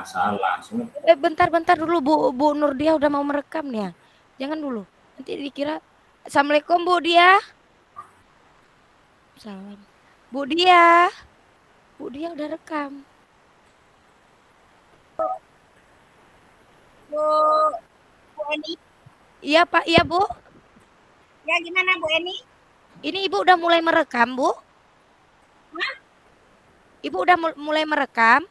masalah. Bentar dulu Bu Nurdia udah mau merekam nih ya. Jangan dulu. Nanti dikira Assalamualaikum Bu Dia. Salam. Bu Dia. Bu Dia udah rekam. Bu Eni. Iya Pak, iya Bu. Ya gimana Bu Eni? Ini Ibu udah mulai merekam Bu? Hah? Ibu udah mulai merekam?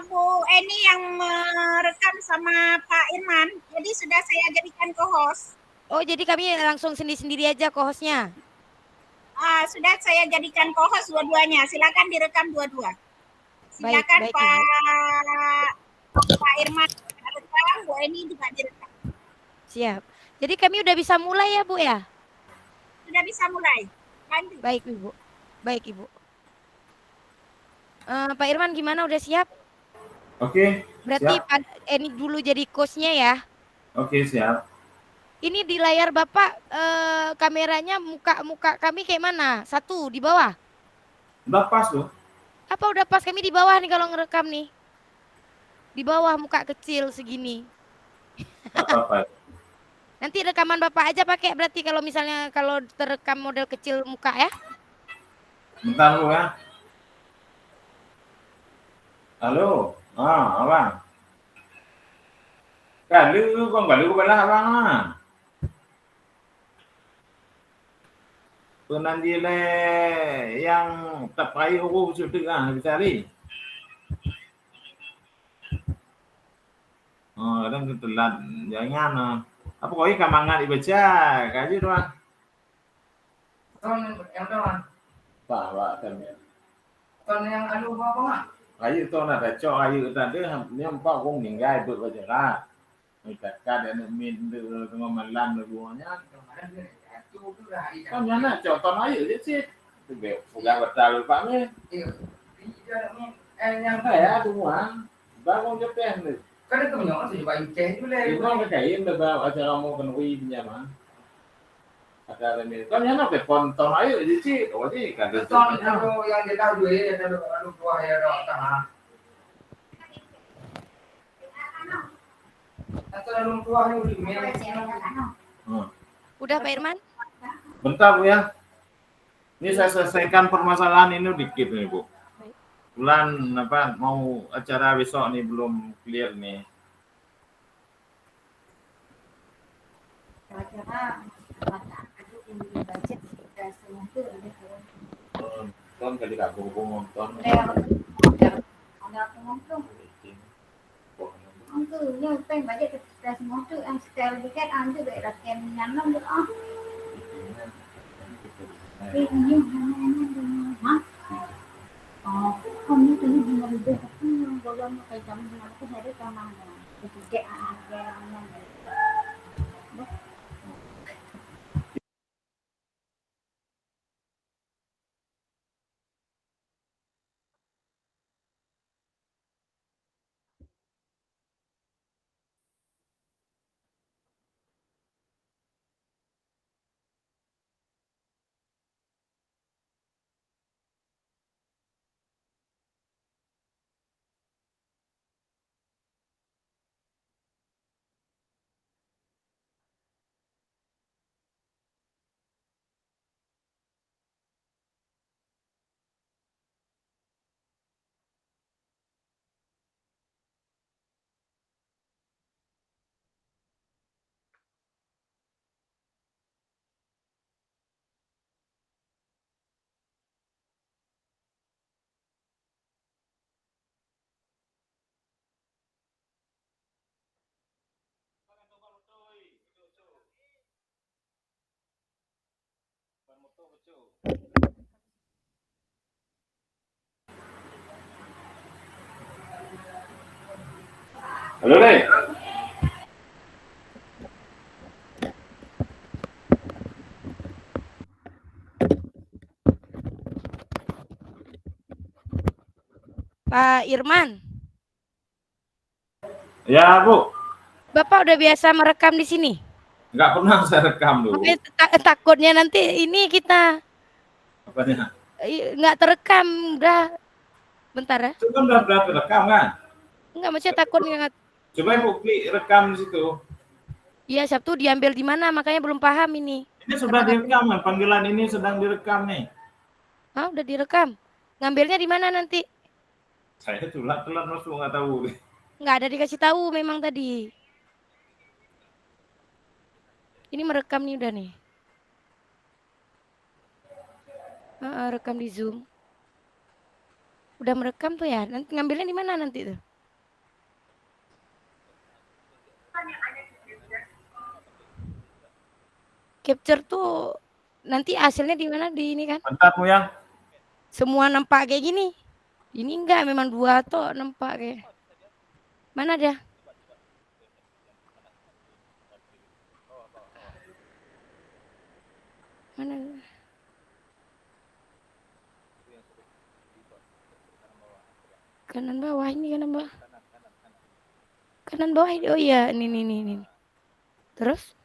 Bu Eni yang merekam sama Pak Irman. Jadi sudah saya jadikan co-host. Oh jadi kami langsung sendiri-sendiri aja co-hostnya? Sudah saya jadikan co-host dua-duanya. Silakan direkam dua-dua. Silakan baik, Pak Irman direkam, Bu Eni juga direkam. Siap. Jadi kami udah bisa mulai ya Bu ya? Sudah bisa mulai. Lanjut. Baik Ibu. Baik Ibu. Pak Irman gimana, udah siap? Oke. Berarti Siap. Pak Eni dulu jadi coach-nya ya? Oke, siap. Ini di layar Bapak kameranya muka kami kayak mana? Satu di bawah? Udah pas loh. Apa udah pas? Kami di bawah nih kalau ngerekam nih. Di bawah muka kecil segini. Apa-apa. Nanti rekaman Bapak aja pakai berarti kalau misalnya kalau terekam model kecil muka ya. Bentar lu ya. Halo. Abang. Lu kok enggak lu belah abang ah. Penandile yang tak payah aku sudah bisa ni. Kadang ketelat jangan apa kau ini kamangan dibaca kaji doang. Ton yang doang. Pak kan. Ton yang alu apa mak? Kaji tu nak baca kaji tadi ni empat kong ninggai berbaca lah. Mereka dan min tengah malam lebuhnya. Kan mana contoh aja je sih. Tu be sudah betul Pak ni. Yang Saya semua. Bangun Jepang ni. kan itu menyokong sih Pak Ike itu lah. Itu kan kain beba acara mau kenui punya mah. Ada ni. Kan mana ke tonton aja je sih. Oh sih kan. Ton yang dia tahu dua ya ada buah ya ada tanah. Atau ada buah yang di mana? Udah Pak Irman? Bentar Bu ya. Ini saya selesaikan permasalahan ini dikit nih Bu. Bulan apa mau acara besok nih belum clear nih. Ton kali aku nonton. Nhưng tên bà vậy là món trước ăn style đi cách ăn chứ vậy là kèm nhắn lắm nữa. Vì như hả? Không như thế mà bây giờ không có lần phải chấm nó có thể cho mà thì kệ Halo deh. Pak Irman. Ya Bu. Bapak udah biasa merekam di sini? Enggak pernah saya rekam dulu. Takutnya nanti ini kita Apanya? nggak terekam, udah Bentar ya. Itu kan udah rekam kan? Enggak, maksudnya takut nggak. Coba ibu klik rekam di situ. Iya, Sabtu diambil di mana? Makanya belum paham ini. Ini sudah direkam kan? Panggilan ini sedang direkam nih. Ah, udah direkam. Ngambilnya di mana nanti? Saya telat masuk nggak tahu. Nggak ada dikasih tahu memang tadi. Ini merekam nih udah nih. Rekam di Zoom. Udah merekam tuh ya. Nanti ngambilnya di mana nanti tuh? Capture tuh nanti hasilnya di mana di ini kan? Bentar Bu ya. Semua nampak kayak gini. Ini enggak, memang 2 toh nampak kayak. Mana dia? Mana? Kanan bawah ini, kanan bawah. Kanan bawah ini. Oh iya, ini. Terus?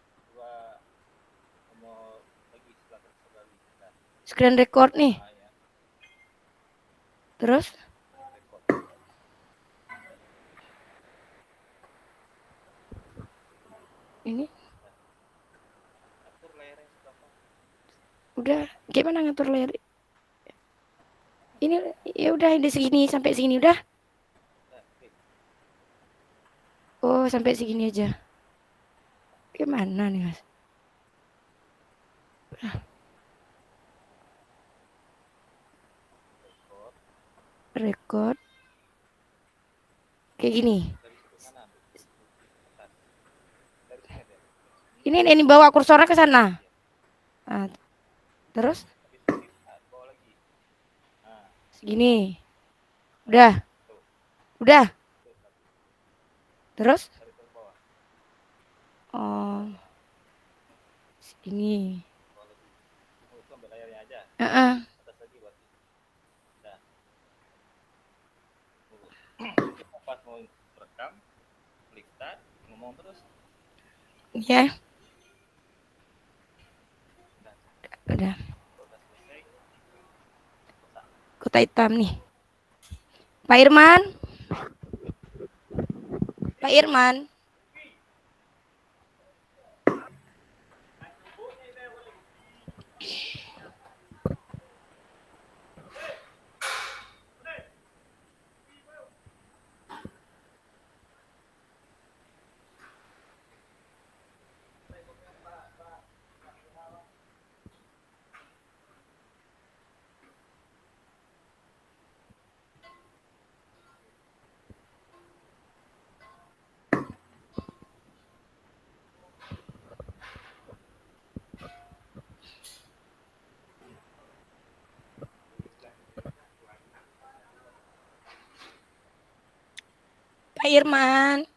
Screen record nih. Terus? Ini. Udah, gimana ngatur layar? Ini ya udah di segini sampai segini udah. Oh, sampai segini aja. Gimana nih, Mas? Record. Kayak gini. Ini bawa kursornya ke sana. Nah, terus? Segini. Udah. Terus? Oh. Segini. Pas mau rekam, klik start, ngomong terus. Ya. Udah. Kota hitam nih. Pak Irman. Pak Irman.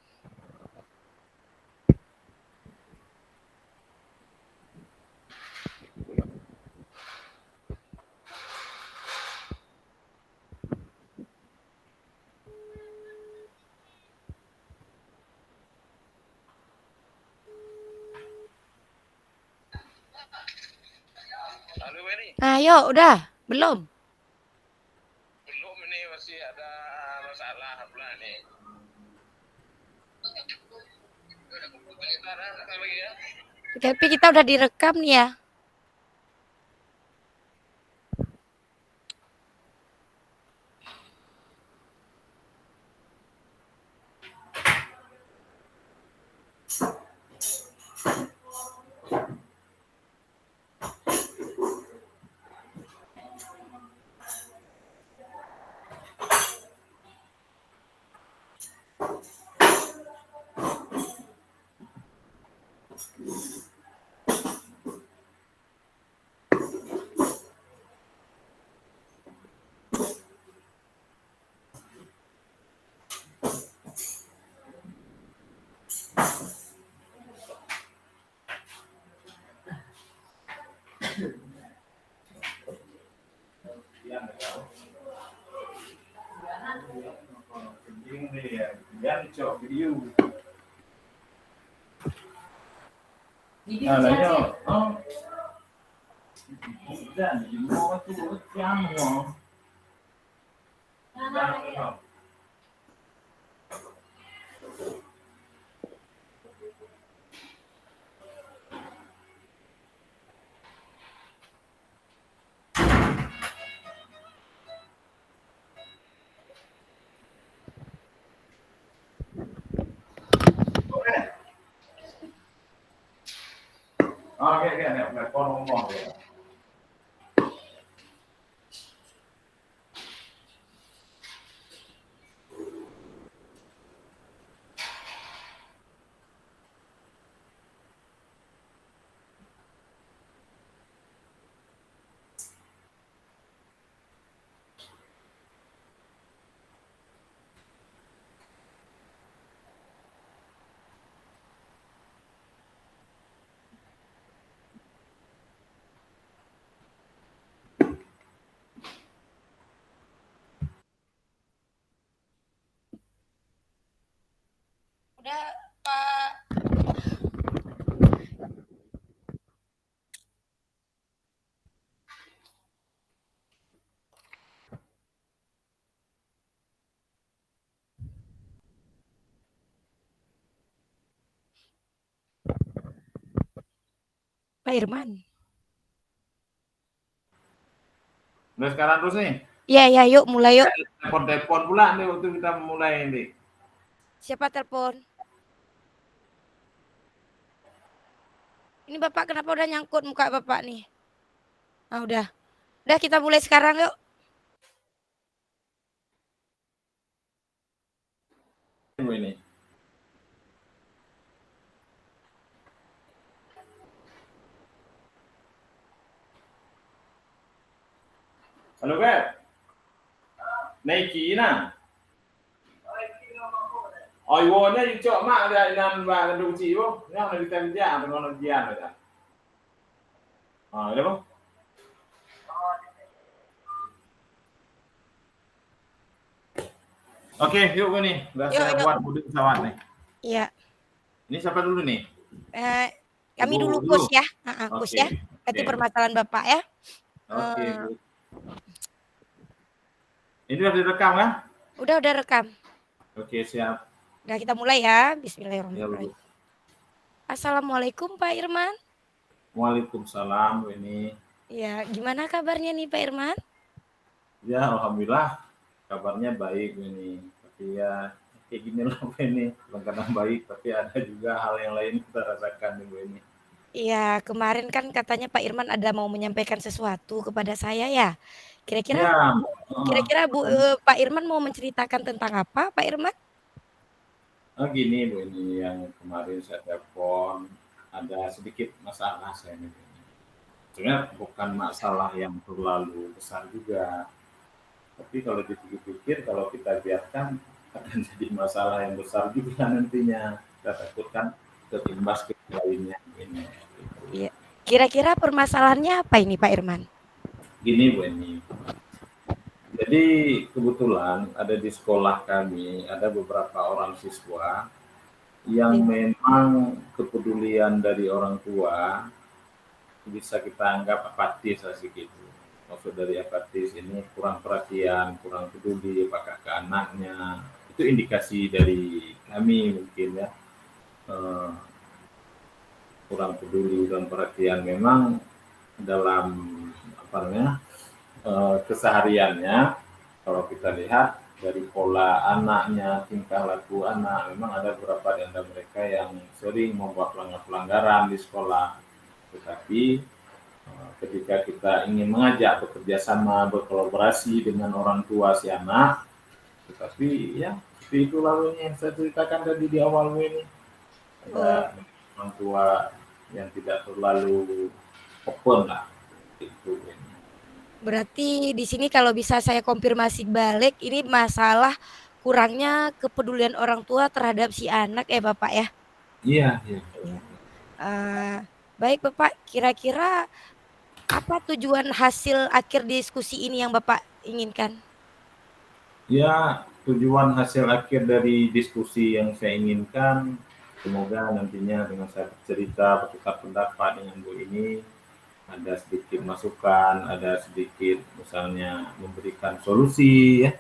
Halo Wenny. Ayo, udah. Belum. Belum, ini masih ada masalah pula nih. Lagi ya. Tapi kita udah direkam nih ya. Oke, telepon ngomong ya. Udah, Pak. Pak Irman. Udah sekarang terus nih. Iya, yuk mulai yuk. Telepon pula nih waktu kita mulai ini. Siapa telepon? Ini Bapak kenapa udah nyangkut muka Bapak nih? Ah, udah. Udah kita mulai sekarang yuk. Ini. Halo, Beb. Nike na. Oi, wo nya cok mak ada nan ba dung chi wo. Yang ada tem dia apa ngono jian ada. Ah, ada bang. Oke, yuk nih. Udah saya buat modul pesawat nih. Iya. Ini siapa dulu nih? Kami dulu Kus ya. Kus ya. Nanti permasalahan Bapak ya. Oke. Ini udah direkam kan? Udah rekam. Oke, siap. Udah kita mulai ya. Bismillahirrahmanirrahim. Assalamualaikum Pak Irman. Waalaikumsalam ini. Ya, gimana kabarnya nih Pak Irman? Ya, alhamdulillah kabarnya baik ini. Tapi ya kayak gini lah ini. Kadang baik, tapi ada juga hal yang lain kita rasakan nih Bu ini. Iya, kemarin kan katanya Pak Irman ada mau menyampaikan sesuatu kepada saya ya. Kira-kira Pak Irman mau menceritakan tentang apa, Pak Irman? Oh gini Bu ini yang kemarin saya telepon ada sedikit masalah saya ini. Sebenarnya bukan masalah yang terlalu besar juga. Tapi kalau dipikir-pikir kalau kita biarkan akan jadi masalah yang besar juga nantinya. Kita takutkan terimbas ke lainnya ini. Iya. Kira-kira permasalahannya apa ini Pak Irman? Gini Bu ini. Jadi kebetulan ada di sekolah kami ada beberapa orang siswa yang memang kepedulian dari orang tua bisa kita anggap apatis gitu. Maksud dari apatis ini kurang perhatian, kurang peduli apakah ke anaknya. Itu indikasi dari kami mungkin ya. Kurang peduli dan perhatian memang dalam kesehariannya. Kalau kita lihat dari pola anaknya, tingkah laku anak, memang ada beberapa di antara mereka yang sering membuat pelanggaran di sekolah. Tetapi ketika kita ingin mengajak bekerja sama, berkolaborasi dengan orang tua si anak, tetapi ya seperti itu lalu yang saya ceritakan tadi di awal ini. Ada orang tua yang tidak terlalu open lah. Itu ini. Berarti di sini kalau bisa saya konfirmasi balik, ini masalah kurangnya kepedulian orang tua terhadap si anak ya Bapak ya? Iya. Baik Bapak, kira-kira apa tujuan hasil akhir diskusi ini yang Bapak inginkan? Ya, tujuan hasil akhir dari diskusi yang saya inginkan, semoga nantinya dengan saya bercerita, bertukar pendapat dengan Bu ini, ada sedikit masukan, ada sedikit misalnya memberikan solusi ya,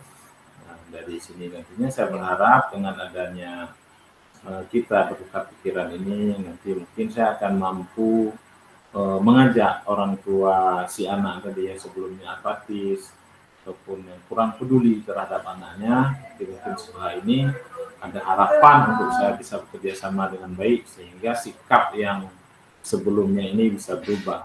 dari sini. Nantinya saya berharap dengan adanya kita bertukar pikiran ini, nanti mungkin saya akan mampu mengajak orang tua si anak tadi yang sebelumnya apatis ataupun yang kurang peduli terhadap anaknya. Jadi mungkin setelah ini ada harapan untuk saya bisa bekerja sama dengan baik sehingga sikap yang sebelumnya ini bisa berubah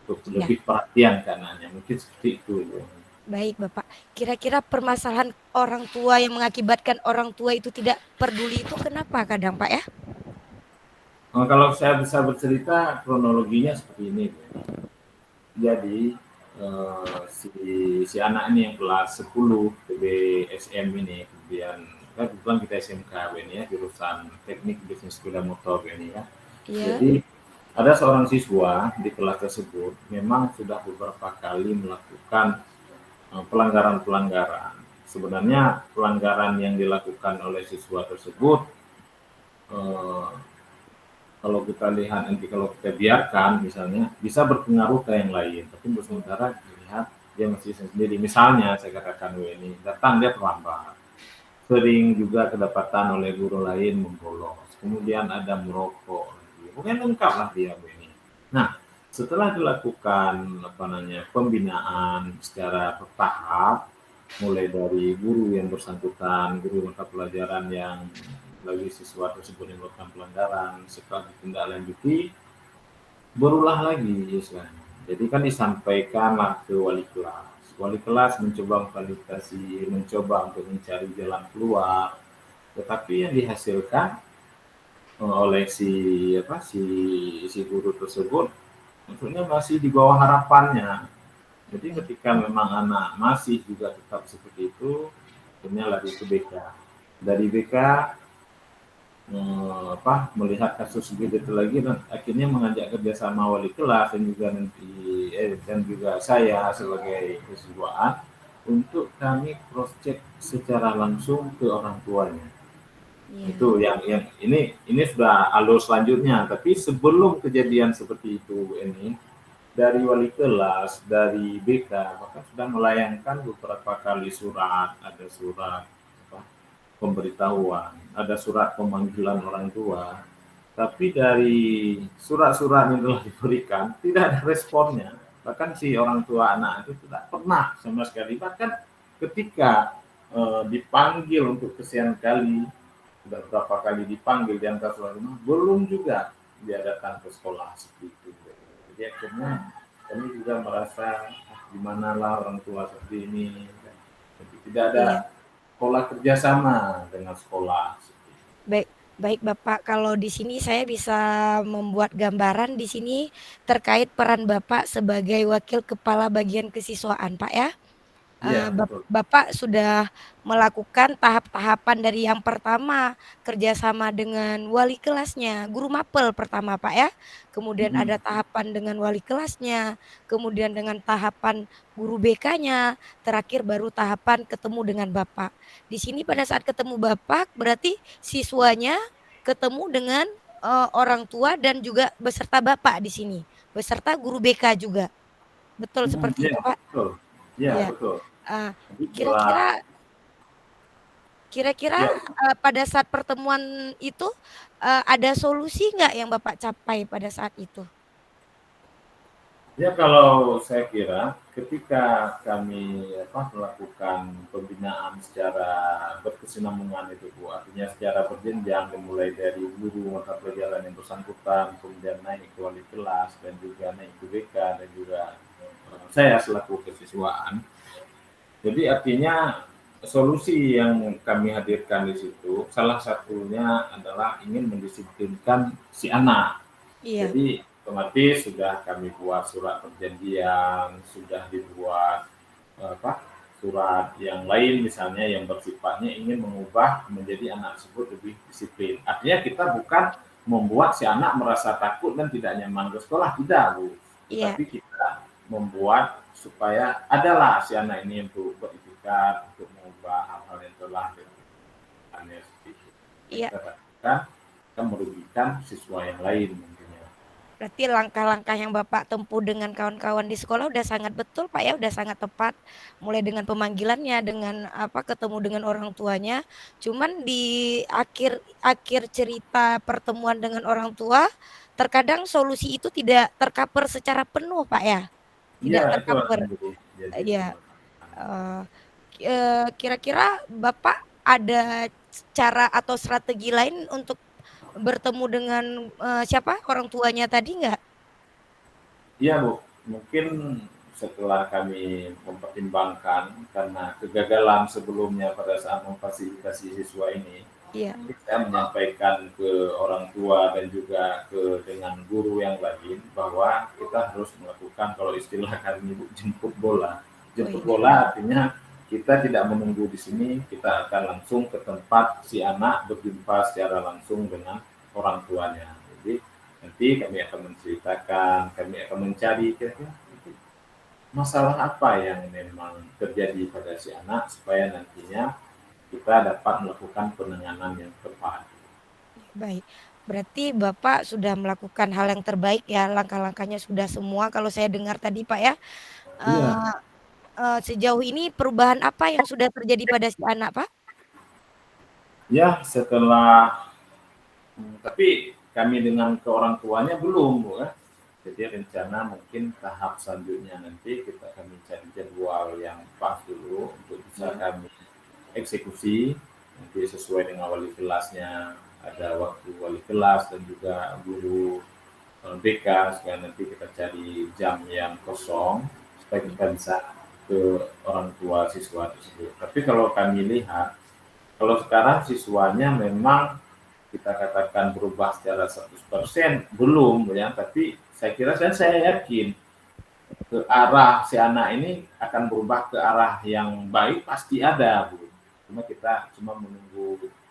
untuk lebih perhatian ke anaknya. Mungkin seperti itu. Baik Bapak, kira-kira permasalahan orang tua yang mengakibatkan orang tua itu tidak peduli itu kenapa kadang Pak ya? Kalau saya bisa bercerita kronologinya seperti ini. Jadi si anak ini yang kelas 10 PBSM ini, kemudian kebetulan kita SMK ini ya, jurusan teknik bisnis sepeda motor ini ya. Iya. Jadi ada seorang siswa di kelas tersebut memang sudah beberapa kali melakukan pelanggaran-pelanggaran. Sebenarnya pelanggaran yang dilakukan oleh siswa tersebut kalau kita lihat nanti, kalau kita biarkan misalnya bisa berpengaruh ke yang lain, tapi untuk sementara dilihat dia masih sendiri. Misalnya saya katakan ini datang dia terlambat, sering juga kedapatan oleh guru lain membolos, kemudian ada merokok, pokoknya lengkap lah dia ini. Nah, setelah dilakukan pembinaan secara bertahap, mulai dari guru yang bersangkutan, guru mata pelajaran yang lagi siswa tersebut yang melakukan pelanggaran, setelah ditindaklanjuti, berulah lagi istilahnya. Jadi kan disampaikanlah ke wali kelas. Wali kelas mencoba memvalidasi, mencoba untuk mencari jalan keluar, tetapi yang dihasilkan oleh si guru tersebut maksudnya masih di bawah harapannya. Jadi ketika memang anak masih juga tetap seperti itu, akhirnya lari ke BK. Dari BK melihat kasus begitu lagi dan akhirnya mengajak kerjasama wali kelas dan juga dan juga saya sebagai keseluruhan untuk kami cross check secara langsung ke orang tuanya. Itu yang ini sudah alur selanjutnya, tapi sebelum kejadian seperti itu ini dari wali kelas, dari BK bahkan sudah melayangkan beberapa kali surat, ada surat pemberitahuan, ada surat pemanggilan orang tua, tapi dari surat-surat yang telah diberikan tidak ada responnya. Bahkan si orang tua anak itu tidak pernah sama sekali, bahkan ketika dipanggil untuk kesekian kali, sudah berapa kali dipanggil di antar rumah, belum juga dia datang ke sekolah seperti itu. Jadi akhirnya kami juga merasa gimana lah orang tua seperti ini, jadi tidak ada pola kerjasama dengan sekolah. Baik Bapak, kalau di sini saya bisa membuat gambaran di sini terkait peran Bapak sebagai wakil kepala bagian kesiswaan Pak ya. Bapak sudah melakukan tahap-tahapan dari yang pertama kerjasama dengan wali kelasnya, guru mapel pertama Pak ya, kemudian ada tahapan dengan wali kelasnya, kemudian dengan tahapan guru BK-nya, terakhir baru tahapan ketemu dengan Bapak. Di sini pada saat ketemu Bapak berarti siswanya ketemu dengan orang tua dan juga beserta Bapak di sini, beserta guru BK juga. Betul seperti itu Pak? Betul. Ya, betul. Kira-kira pada saat pertemuan itu ada solusi nggak yang Bapak capai pada saat itu? Ya, kalau saya kira ketika kami melakukan pembinaan secara berkesinambungan itu Bu, artinya secara berjenjang dimulai dari guru mata pelajaran yang bersangkutan, kemudian naik ke wali kelas dan juga naik ke BK dan juga saya selaku kesiswaan. Jadi artinya solusi yang kami hadirkan di situ salah satunya adalah ingin mendisiplinkan si anak. Jadi otomatis sudah kami buat surat perjanjian, sudah dibuat surat yang lain misalnya yang bersifatnya ingin mengubah menjadi anak tersebut lebih disiplin. Artinya kita bukan membuat si anak merasa takut dan tidak nyaman ke sekolah, tidak Bu. Tapi kita membuat supaya adalah si anak ini untuk beritikat, untuk mengubah hal-hal yang telah dilakukannya seperti itu. Kita merugikan siswa yang lain mungkinnya. Berarti langkah-langkah yang Bapak tempuh dengan kawan-kawan di sekolah udah sangat betul, Pak, ya, udah sangat tepat. Mulai dengan pemanggilannya, dengan ketemu dengan orang tuanya. Cuman di akhir akhir cerita pertemuan dengan orang tua, terkadang solusi itu tidak tercover secara penuh, Pak, ya? Iya, Tidak itu akan tercover. jadi Iya, permasalahan. eee kira-kira Bapak ada cara atau strategi lain untuk bertemu dengan, siapa, orang tuanya tadi nggak? Iya, Bu. Mungkin setelah kami mempertimbangkan karena kegagalan sebelumnya pada saat memfasilitasi siswa ini, Iya, saya menyampaikan ke orang tua dan juga dengan guru yang lain bahwa kita harus melakukan kalau istilah kami Bu, jemput bola. oh Jemput iya, bola artinya kita tidak menunggu di sini, kita akan langsung ke tempat si anak berjumpa secara langsung dengan orang tuanya. Jadi nanti kami akan menceritakan, kami akan mencari kira-kira masalah apa yang memang terjadi pada si anak supaya nantinya kita dapat melakukan penanganan yang tepat. baik. Berarti Bapak sudah melakukan hal yang terbaik ya, langkah-langkahnya sudah semua kalau saya dengar tadi, Pak, ya. Iya, Eee sejauh ini perubahan apa yang sudah terjadi pada si anak, Pak? ya setelah tapi kami dengan ke orang tuanya belum, Bu, ya. Jadi rencana mungkin tahap selanjutnya nanti kita kami cari jadwal yang pas dulu untuk bisa Iya. kami eksekusi nanti sesuai dengan wali kelasnya, ada waktu wali kelas dan juga guru BK supaya nanti kita cari jam yang kosong supaya kita bisa ke orang tua siswa tersebut. Tapi kalau kami lihat, kalau sekarang siswanya memang kita katakan berubah secara 100% belum ya, tapi saya kira saya yakin ke arah si anak ini akan berubah ke arah yang baik pasti ada, Bu. Cuma kita cuma menunggu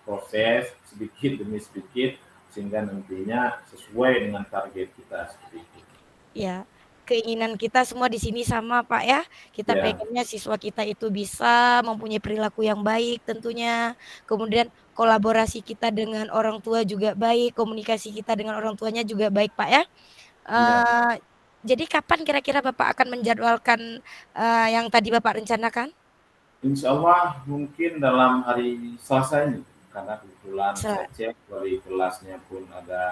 proses sedikit demi sedikit sehingga nantinya sesuai dengan target kita seperti itu. Ya, keinginan kita semua di sini sama, Pak, ya. Kita Ya, pengennya siswa kita itu bisa mempunyai perilaku yang baik tentunya, kemudian kolaborasi kita dengan orang tua juga baik, komunikasi kita dengan orang tuanya juga baik, Pak, ya. iya. Eee, jadi kapan kira-kira Bapak akan menjadwalkan, yang tadi Bapak rencanakan? Insya Allah mungkin dalam hari Selasa ini, karena kebetulan saya cek wali kelasnya pun ada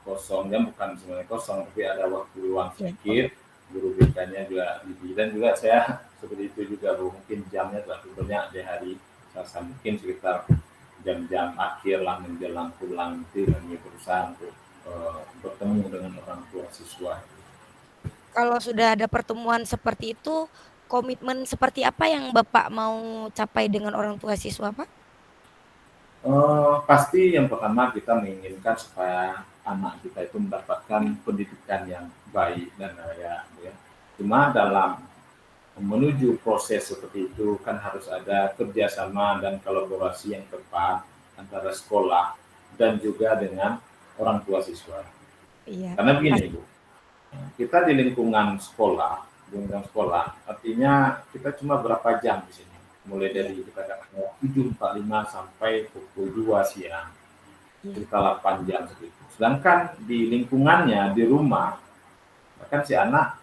kosong, ya bukan sebenarnya kosong, tapi ada waktu luang Iya, sedikit, guru BK-nya juga libur, dan juga saya seperti itu juga, Bu, mungkin jamnya terlalu banyak di hari Selasa, mungkin sekitar jam-jam akhir lah menjelang pulang nanti kami berusaha untuk bertemu dengan orang tua siswa. kalau sudah ada pertemuan seperti itu, komitmen seperti apa yang Bapak mau capai dengan orang tua siswa, Pak? Pasti yang pertama kita menginginkan supaya anak kita itu mendapatkan pendidikan yang baik dan layak, ya. Cuma dalam menuju proses seperti itu kan harus ada kerjasama dan kolaborasi yang tepat antara sekolah dan juga dengan orang tua siswa. Iya, Karena pas begini, Bu, kita di lingkungan sekolah, artinya kita cuma berapa jam di sini. Mulai iya, dari kita katakan 7.45 sampai pukul 2 siang, iya, kita 8 jam segitu. Sedangkan di lingkungannya, di rumah, bahkan si anak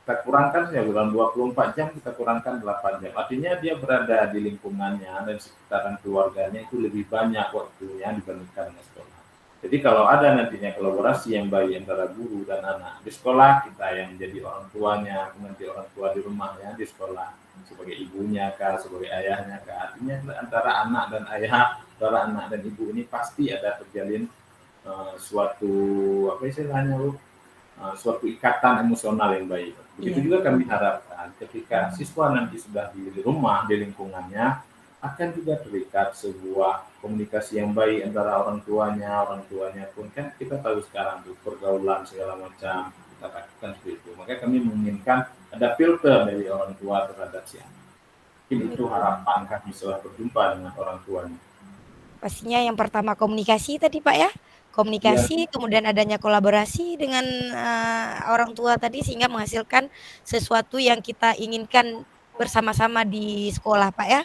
kita kurangkan ya dalam 24 jam kita kurangkan 8 jam. Artinya dia berada di lingkungannya dan sekitaran keluarganya itu lebih banyak waktunya dibandingkan dengan sekolah. Jadi kalau ada nantinya kolaborasi yang baik antara guru dan anak di sekolah, kita yang menjadi orang tuanya, nanti orang tua di rumahnya di sekolah sebagai ibunya kah, sebagai ayahnya kah. Artinya antara anak dan ayah, antara anak dan ibu ini pasti ada terjalin suatu apa istilahnya, Bu, suatu ikatan emosional yang baik. iya, Begitu juga kami harapkan ketika siswa nanti sudah di rumah, di lingkungannya, akan juga terikat sebuah komunikasi yang baik antara orang tuanya pun kan kita tahu sekarang tuh pergaulan segala macam kita lakukan seperti itu. Maka kami menginginkan ada filter dari orang tua terhadap si anak. Mungkin itu harapan kami setelah berjumpa dengan orang tuanya. pastinya yang pertama komunikasi tadi, Pak, ya. Ya, Komunikasi, kemudian adanya kolaborasi dengan, orang tua tadi sehingga menghasilkan sesuatu yang kita inginkan bersama-sama di sekolah, Pak, ya.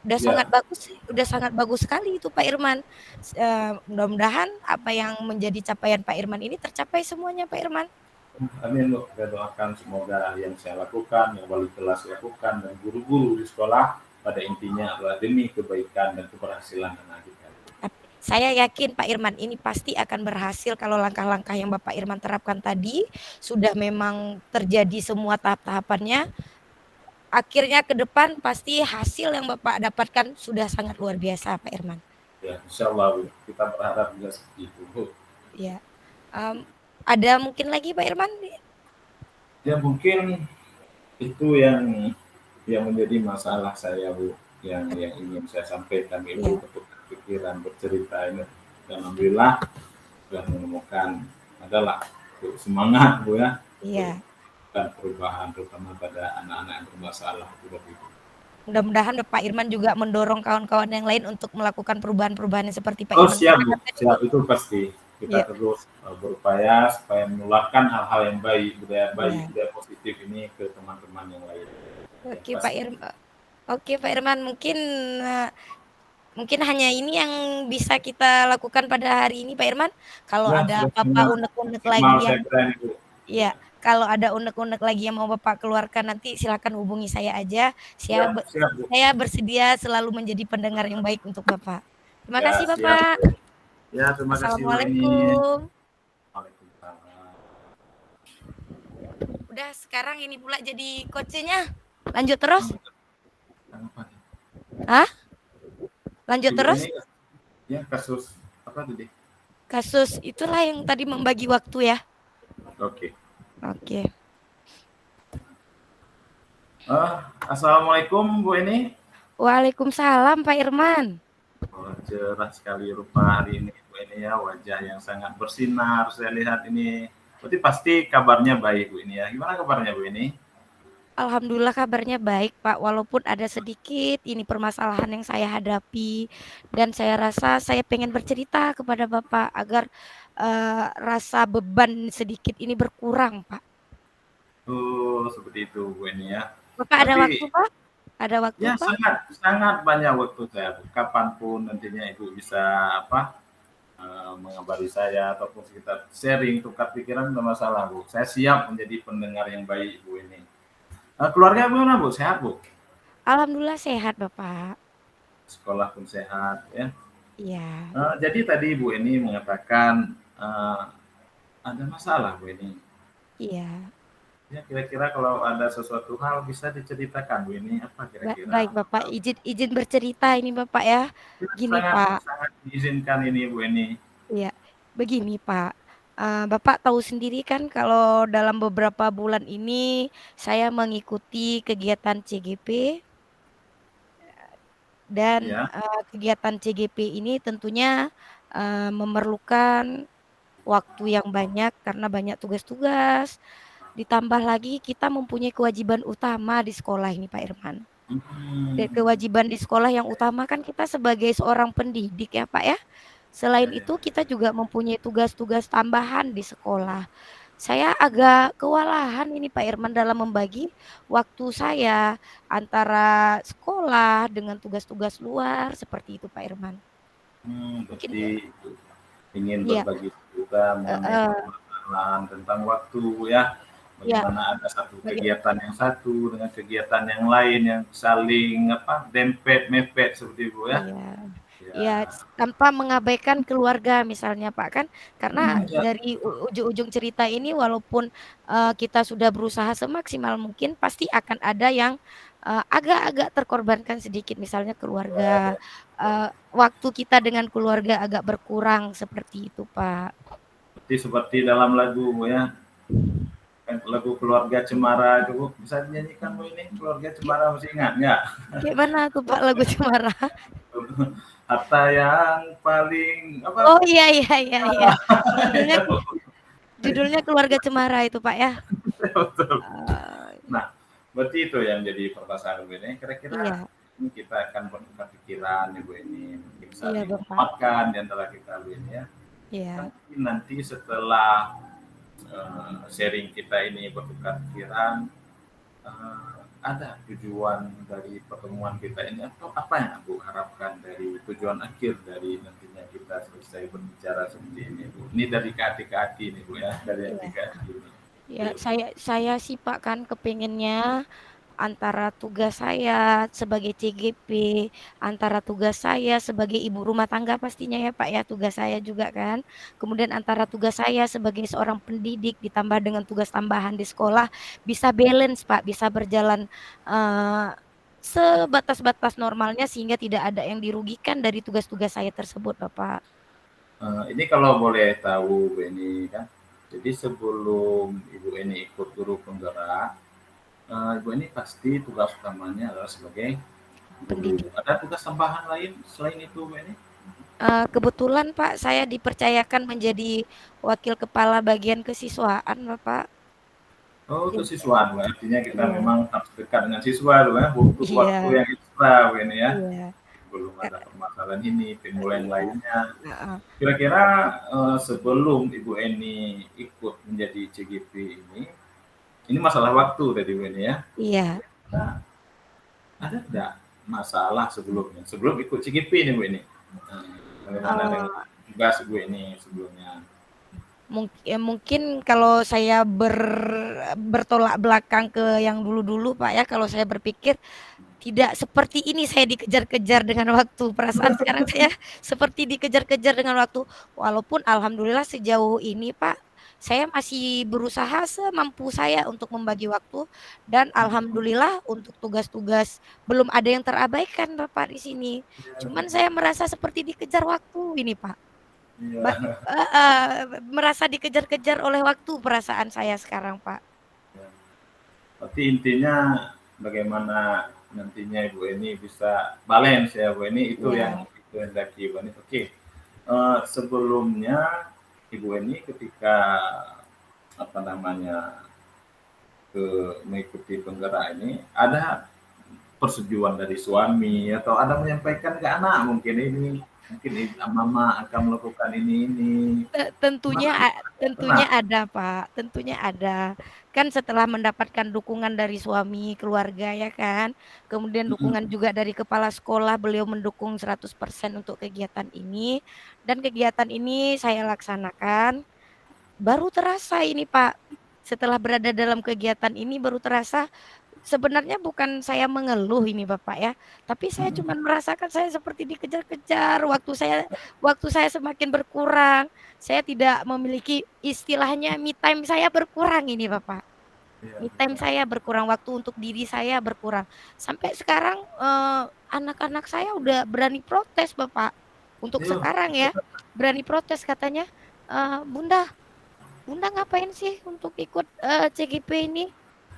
Ya, udah sangat bagus sekali itu Pak Irman. Mudah-mudahan apa yang menjadi capaian Pak Irman ini tercapai semuanya Pak Irman. amin Bu. Saya doakan semoga yang saya lakukan, yang wali kelas lakukan, dan guru-guru di sekolah pada intinya adalah demi kebaikan dan keberhasilan anak kita. Saya yakin Pak Irman ini pasti akan berhasil kalau langkah-langkah yang Bapak Irman terapkan tadi sudah memang terjadi semua tahap-tahapannya. Akhirnya ke depan pasti hasil yang Bapak dapatkan sudah sangat luar biasa Pak Irman. Ya, insya Allah Bu. Kita berharap juga seperti itu Bu. Ya. Ada mungkin lagi Pak Irman? Ya mungkin itu yang menjadi masalah saya Bu, yang ingin saya sampaikan Ya. Ibu untuk pikiran bercerita ini. Dan alhamdulillah sudah menemukan adalah semangat Bu ya. Iya. Dan perubahan terutama pada anak-anak yang bermasalah seperti itu. Mudah-mudahan Pak Irman juga mendorong kawan-kawan yang lain untuk melakukan perubahan-perubahan yang seperti Pak Oh Irman siap Bu, katakan tadi, Bu. siap itu pasti. Kita Ya. terus berupaya supaya menularkan hal-hal yang baik, budaya baik, Ya. budaya positif ini ke teman-teman yang lain. Oke Yang Pak pasti. Irman. Oke Pak Irman, mungkin hanya ini yang bisa kita lakukan pada hari ini Pak Irman. Kalau Ya, ada sudah apa-apa semua unek-unek maksimal lagi saya yang kira ini Bu. ya, kalau ada unek-unek lagi yang mau Bapak keluarkan nanti silakan hubungi saya aja. Ya, siap Bu. Saya bersedia selalu menjadi pendengar yang baik untuk Bapak. Terima Ya, kasih siap Bapak. Bu. Ya, terima kasih Bu ini. Assalamualaikum. Waalaikumsalam. Udah sekarang ini pula jadi coachnya. Lanjut terus? Apa nih? Hah? Lanjut Ibu terus? ini ya kasus apa tadi? Kasus itulah yang tadi membagi waktu ya. Oke. Oke. Assalamualaikum Bu ini. Waalaikumsalam Pak Irman. Oh, cerah sekali rupa hari ini Bu ini ya, wajah yang sangat bersinar. Saya lihat ini. Berarti pasti kabarnya baik Bu ini ya. Gimana kabarnya Bu ini? Alhamdulillah kabarnya baik Pak, walaupun ada sedikit ini permasalahan yang saya hadapi dan saya rasa saya pengen bercerita kepada Bapak agar rasa beban sedikit ini berkurang Pak. Oh, seperti itu Bu ini ya. Bapak ada waktu Tapi Pak? Ada waktu ya Pak? sangat banyak waktu saya. Kapanpun nantinya Ibu bisa mengabari saya ataupun kita sharing tukar pikiran tidak masalah Bu. Saya siap menjadi pendengar yang baik Bu ini. Keluarga gimana Bu? Sehat Bu? Alhamdulillah sehat Bapak. Sekolah pun sehat ya. Iya. Jadi tadi Bu ini mengatakan ada masalah Bu ini. Iya. Ya kira-kira kalau ada sesuatu hal bisa diceritakan Bu ini apa kira-kira? Baik Bapak, izin bercerita ini Bapak ya. Gini Pak. Sangat diizinkan ini Bu ini. Iya, begini Pak. Bapak tahu sendiri kan kalau dalam beberapa bulan ini saya mengikuti kegiatan CGP dan Ya. kegiatan CGP ini tentunya memerlukan waktu yang banyak karena banyak tugas-tugas. Ditambah lagi kita mempunyai kewajiban utama di sekolah ini Pak Irman. Dan kewajiban di sekolah yang utama kan kita sebagai seorang pendidik ya Pak ya. Selain Ya. itu kita juga mempunyai tugas-tugas tambahan di sekolah. Saya agak kewalahan ini Pak Irman dalam membagi waktu saya antara sekolah dengan tugas-tugas luar seperti itu Pak Irman. Mungkin Berarti ingin iya, berbagi juga mengenai permasalahan tentang waktu ya. ya, Bagaimana ada satu baga- kegiatan yang satu dengan kegiatan yang lain yang saling dempet mepet seperti itu ya. iya. Ya. Ya, tanpa mengabaikan keluarga misalnya Pak kan, karena Ya. dari ujung-ujung cerita ini walaupun kita sudah berusaha semaksimal mungkin pasti akan ada yang agak-agak terkorbankan sedikit misalnya keluarga, waktu kita dengan keluarga agak berkurang seperti itu Pak. Seperti dalam lagu Bu ya. Lagu Keluarga Cemara itu Bu. Bisa dinyanyikan Bu ini Keluarga Cemara masih ingat nggak? Gimana tuh Pak lagu Cemara? Harta yang paling apa? Oh iya. Judulnya judulnya Keluarga Cemara itu Pak ya. Betul. Eh, Nah, berarti itu yang jadi permasalahan Bu ini. Kira-kira iya, ini kita akan bertukar pikiran Bu ini. Mungkin iya saling Bapak. menguatkan di antara kita Bu ini ya. Iya, Tapi nanti setelah sharing kita ini bertukar pikiran, ada tujuan dari pertemuan kita ini atau apa yang Bu harapkan dari tujuan akhir dari nantinya kita selesai berbicara seperti ini Bu? Ini dari hati ke hati nih Bu ya, dari hati Iya. ke hati ini. Ya, Oke. saya sih Pak kan kepinginnya antara tugas saya sebagai CGP, antara tugas saya sebagai ibu rumah tangga pastinya ya Pak ya, tugas saya juga kan. Kemudian antara tugas saya sebagai seorang pendidik ditambah dengan tugas tambahan di sekolah bisa balance Pak, bisa berjalan eh, sebatas-batas normalnya sehingga tidak ada yang dirugikan dari tugas-tugas saya tersebut Bapak. Ini kalau boleh tahu Bu Eni kan, jadi sebelum Ibu Eni ikut guru penggerak, Ibu Eni pasti tugas utamanya adalah sebagai guru. Pendidik. Ada tugas tambahan lain selain itu Bu Eni? Kebetulan Pak saya dipercayakan menjadi wakil kepala bagian kesiswaan Bapak. Oh, Jadi, kesiswaan, Bu. Artinya kita iya, memang harus dekat dengan siswa, Bu, ya. Butuh waktu iya, yang ekstra, Bu, ini ya. iya. Belum ada permasalahan ini, timbul yang Iya, lainnya. heeh. Kira-kira sebelum Ibu Eni ikut menjadi CGP ini masalah waktu tadi Bu Eni ya. Iya. Nah, ada tidak masalah sebelumnya? Sebelum ikut CGP ini Bu Eni. Bagaimana dengan Eee, tugas Bu Eni sebelumnya? mungkin kalau saya bertolak belakang ke yang dulu-dulu Pak ya, kalau saya berpikir tidak seperti ini saya dikejar-kejar dengan waktu. Perasaan sekarang saya seperti dikejar-kejar dengan waktu. Walaupun alhamdulillah sejauh ini Pak, saya masih berusaha semampu saya untuk membagi waktu dan alhamdulillah untuk tugas-tugas belum ada yang terabaikan Bapak di sini. Cuman saya merasa seperti dikejar waktu ini Pak. Ba Iya. merasa dikejar-kejar oleh waktu perasaan saya sekarang Pak. Berarti intinya bagaimana nantinya Ibu Eni bisa balance ya Bu Eni, itu Iya, yang dikehendaki Ibu Eni. Oke, sebelumnya Ibu Eni ketika apa namanya ke mengikuti penggerak ini ada persetujuan dari suami atau ada menyampaikan ke anak mungkin mama akan melakukan ini. tentunya Gimana? tentunya Pernah? ada Pak, tentunya ada. Kan setelah mendapatkan dukungan dari suami, keluarga ya kan, kemudian dukungan Mm-mm. juga dari kepala sekolah, beliau mendukung 100% untuk kegiatan ini, dan kegiatan ini saya laksanakan. Baru terasa ini Pak, setelah berada dalam kegiatan ini baru terasa sebenarnya bukan saya mengeluh ini Bapak ya, tapi saya Mm-mm. cuman merasakan saya seperti dikejar-kejar, waktu saya semakin berkurang, saya tidak memiliki istilahnya me time saya berkurang ini Bapak. Iya, Me time iya. saya berkurang, waktu untuk diri saya berkurang. Sampai sekarang, anak-anak saya udah berani protes Bapak, untuk Iya. sekarang ya, berani protes katanya, "Bunda Bunda ngapain sih untuk ikut, CGP ini?"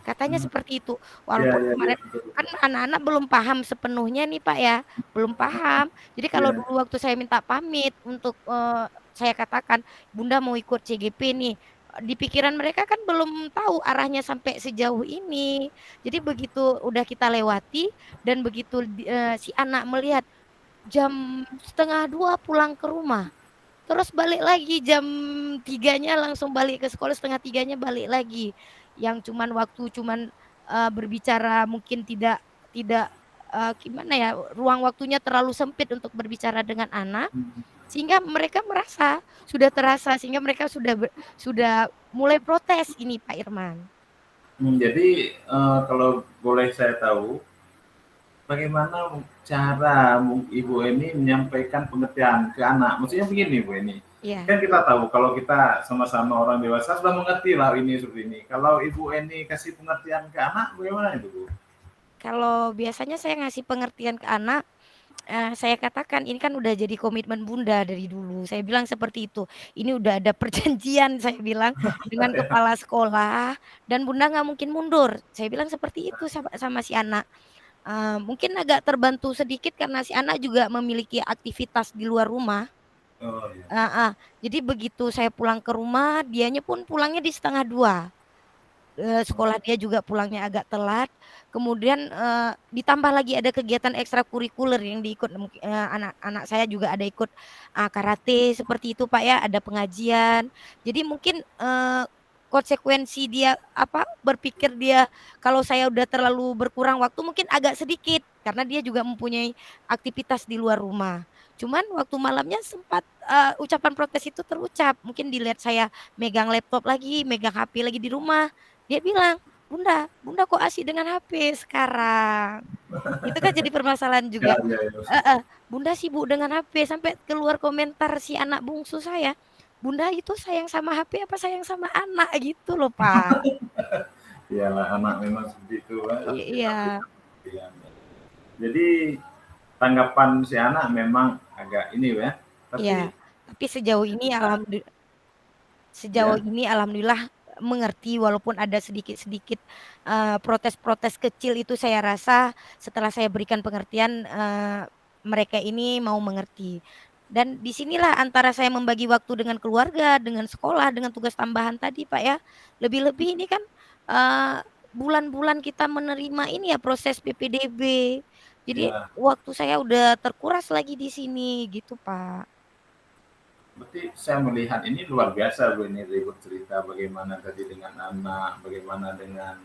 Katanya Hmm. seperti itu. Iya, Walaupun iya, iya, kemarin betul, kan betul. anak-anak belum paham sepenuhnya nih, Pak, ya, belum paham. Jadi kalau Iya. dulu waktu saya minta pamit untuk, saya katakan, "Bunda mau ikut CGP nih," di pikiran mereka kan belum tahu arahnya sampai sejauh ini. Jadi begitu udah kita lewati dan begitu si anak melihat jam 1:30 pulang ke rumah. Terus balik lagi jam 3-nya langsung balik ke sekolah, 2:30-nya balik lagi. Yang cuman berbicara mungkin tidak, gimana ya, ruang waktunya terlalu sempit untuk berbicara dengan anak, sehingga mereka merasa, sudah terasa, sehingga mereka sudah mulai protes ini Pak Irman. Jadi, kalau boleh saya tahu, bagaimana cara Ibu Eni menyampaikan pengertian ke anak? Maksudnya begini Bu Eni, Iya. kan kita tahu kalau kita sama-sama orang dewasa sudah mengerti lah ini seperti ini. Kalau Ibu Eni kasih pengertian ke anak, bagaimana itu Bu? Kalau biasanya saya ngasih pengertian ke anak, saya katakan, "Ini kan udah jadi komitmen Bunda dari dulu." Saya bilang seperti itu. "Ini udah ada perjanjian," saya bilang, "dengan kepala sekolah dan Bunda nggak mungkin mundur." Saya bilang seperti itu sama sama si anak. Mungkin agak terbantu sedikit karena si anak juga memiliki aktivitas di luar rumah. Oh iya. Heeh. Jadi begitu saya pulang ke rumah, dianya pun pulangnya di 1:30. Sekolah dia juga pulangnya agak telat, kemudian, ditambah lagi ada kegiatan ekstrakurikuler yang anak-anak saya juga ada ikut, karate seperti itu, Pak, ya, ada pengajian. Jadi mungkin, konsekuensi dia berpikir dia kalau saya udah terlalu berkurang waktu mungkin agak sedikit karena dia juga mempunyai aktivitas di luar rumah. Cuman waktu malamnya sempat ucapan protes itu terucap. Mungkin dilihat saya megang laptop lagi, megang HP lagi di rumah. Dia bilang, "Bunda, Bunda kok asyik dengan HP sekarang?" Itu kan jadi permasalahan Ya, juga. ya, ya. Bunda sibuk dengan HP sampai keluar komentar si anak bungsu saya, "Bunda itu sayang sama HP apa sayang sama anak?" Gitu loh, Pak. Iyalah anak memang seperti itu, Pak. Iya, Iya. Jadi tanggapan si anak memang agak ini ya, iya. tapi Tapi sejauh ya, ini alhamdulillah mengerti walaupun ada sedikit-sedikit, protes-protes kecil itu saya rasa setelah saya berikan pengertian, mereka ini mau mengerti. Dan di sinilah antara saya membagi waktu dengan keluarga, dengan sekolah, dengan tugas tambahan tadi, Pak, ya. Lebih-lebih ini kan, bulan-bulan kita menerima ini ya proses PPDB. Jadi ya. waktu saya udah terkuras lagi di sini gitu, Pak. Berarti saya melihat ini luar biasa Bu ini ribut cerita bagaimana tadi dengan anak, bagaimana dengan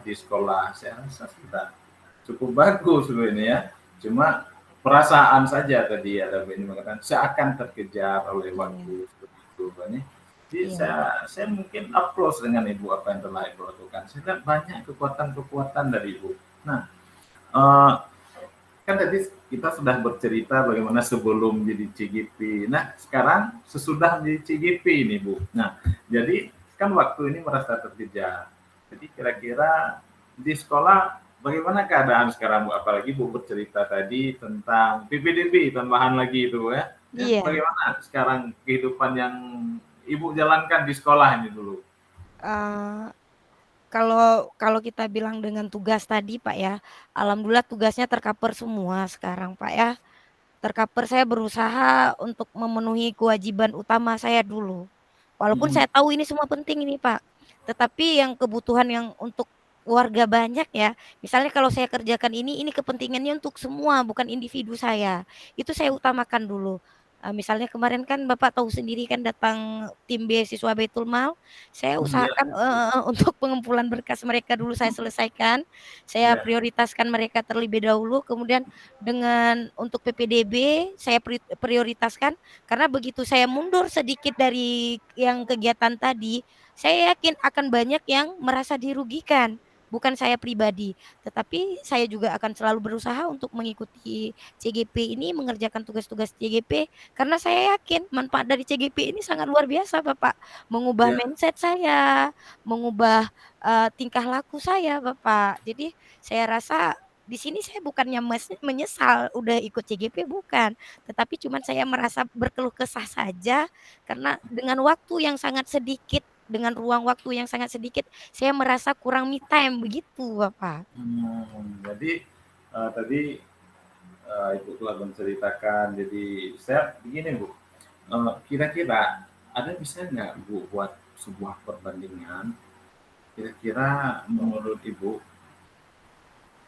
di sekolah. Saya rasa sudah cukup bagus Bu ini ya. Cuma perasaan saja tadi ada Bu ini mengatakan seakan terkejar oleh Iya, waktu seperti itu Bu ini. Jadi iya, saya mungkin applause dengan Ibu apa yang telah Ibu lakukan. Saya lihat banyak kekuatan-kekuatan dari Ibu. Nah, eh, kan tadi kita sudah bercerita bagaimana sebelum jadi CGP. Nah, sekarang sesudah menjadi CGP ini, Bu. Nah, jadi kan waktu ini merasa terkejar. Jadi kira-kira di sekolah bagaimana keadaan sekarang, Bu? Apalagi Bu bercerita tadi tentang PPDB tambahan lagi itu, ya. Ya, iya. bagaimana sekarang kehidupan yang Ibu jalankan di sekolah ini dulu? Eee, kalau kita bilang dengan tugas tadi, Pak, ya, alhamdulillah tugasnya tercover semua sekarang, Pak, ya. Tercover, saya berusaha untuk memenuhi kewajiban utama saya dulu. Walaupun Mhm. saya tahu ini semua penting ini, Pak, tetapi yang kebutuhan yang untuk warga banyak ya, misalnya kalau saya kerjakan ini kepentingannya untuk semua bukan individu saya, itu saya utamakan dulu. Misalnya kemarin kan Bapak tahu sendiri kan datang tim beasiswa Baitul Mal, saya Iya, usahakan untuk pengumpulan berkas mereka dulu saya selesaikan, saya iya, prioritaskan mereka terlebih dahulu, kemudian dengan untuk PPDB saya prioritaskan karena begitu saya mundur sedikit dari yang kegiatan tadi, saya yakin akan banyak yang merasa dirugikan, bukan saya pribadi. Tetapi saya juga akan selalu berusaha untuk mengikuti CGP ini, mengerjakan tugas-tugas CGP, karena saya yakin manfaat dari CGP ini sangat luar biasa, Bapak. Mengubah iya. mindset saya, mengubah, tingkah laku saya, Bapak. Jadi saya rasa di sini saya bukannya menyesal udah ikut CGP, bukan. Tetapi cuman saya merasa berkeluh kesah saja karena dengan waktu yang sangat sedikit, dengan ruang waktu yang sangat sedikit, saya merasa kurang me time begitu, Bapak. Jadi tadi Ibu telah menceritakan. Jadi saya begini Bu, kira-kira ada bisa nggak Bu buat sebuah perbandingan? Kira-kira menurut Ibu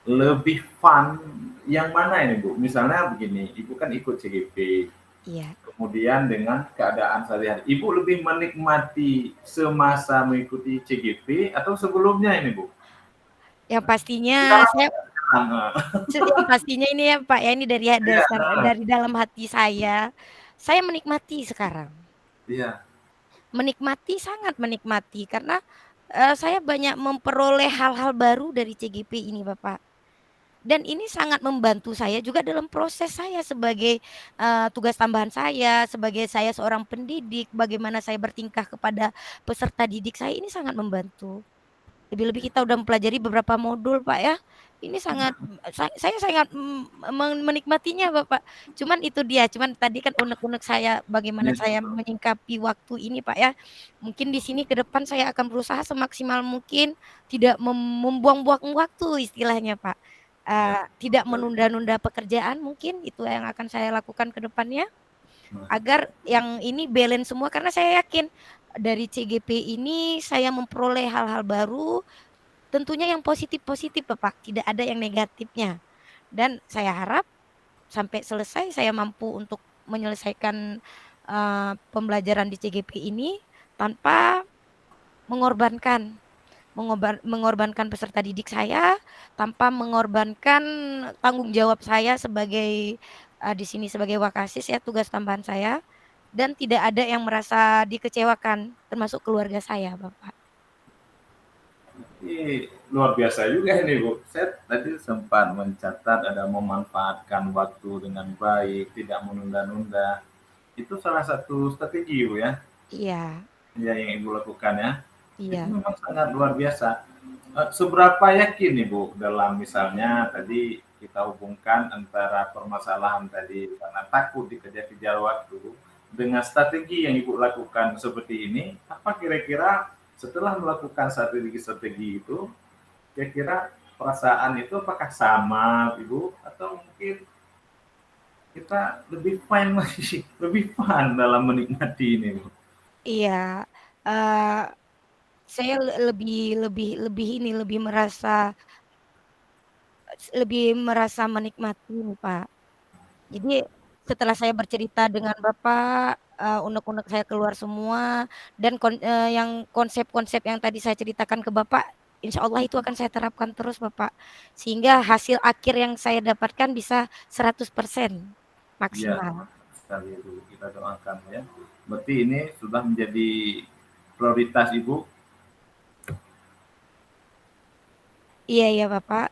lebih fun yang mana ini Bu? Misalnya begini, Ibu kan ikut CGP, Iya. kemudian dengan keadaan sehari-hari, Ibu lebih menikmati semasa mengikuti CGP atau sebelumnya ini Bu? Yang pastinya Sekarang, saya sekarang, yang pastinya ini ya, Pak, ya, ini dari iya, dasar dari dalam hati saya menikmati sekarang. iya, Menikmati, sangat menikmati karena, saya banyak memperoleh hal-hal baru dari CGP ini, Bapak. Dan ini sangat membantu saya juga dalam proses saya sebagai, tugas tambahan saya, sebagai saya seorang pendidik, bagaimana saya bertingkah kepada peserta didik saya, ini sangat membantu. Lebih-lebih kita udah mempelajari beberapa modul, Pak, ya. Ini sangat saya sangat, menikmatinya, Bapak. Cuman itu dia, cuman tadi kan unek-unek saya bagaimana iya, saya menyingkapi waktu ini, Pak, ya. Mungkin di sini ke depan saya akan berusaha semaksimal mungkin tidak membuang-buang waktu istilahnya, Pak. iya, Tidak betul. menunda-nunda pekerjaan mungkin itu yang akan saya lakukan ke depannya. Nah, Agar yang ini balance semua karena saya yakin dari CGP ini saya memperoleh hal-hal baru, tentunya yang positif-positif Bapak, tidak ada yang negatifnya. Dan saya harap sampai selesai saya mampu untuk menyelesaikan, pembelajaran di CGP ini tanpa mengorbankan peserta didik saya, tanpa mengorbankan tanggung jawab saya sebagai, di sini sebagai Wakasis ya, tugas tambahan saya, dan tidak ada yang merasa dikecewakan, termasuk keluarga saya, Bapak. Ini luar biasa juga ini Bu. Saya tadi sempat mencatat ada memanfaatkan waktu dengan baik, tidak menunda-nunda. Itu salah satu strategi Bu ya, Iya yang Ibu lakukan ya. Itu iya. memang sangat luar biasa. Seberapa yakin nih Bu dalam misalnya tadi kita hubungkan antara permasalahan tadi karena takut dikejar-kejar waktu dengan strategi yang Ibu lakukan seperti ini, apa kira-kira setelah melakukan strategi-strategi itu, kira-kira perasaan itu apakah sama Ibu atau mungkin kita lebih fine lagi, lebih fun dalam menikmati ini Bu? Iya, saya lebih merasa menikmati nih, Pak. Jadi setelah saya bercerita dengan Bapak, unek-unek saya keluar semua dan yang konsep-konsep yang tadi saya ceritakan ke Bapak, insya Allah itu akan saya terapkan terus, Bapak. Sehingga hasil akhir yang saya dapatkan bisa 100% Iya, maksimal. sekali itu kita doakan ya. Berarti ini sudah menjadi prioritas Ibu Iya iya, Bapak.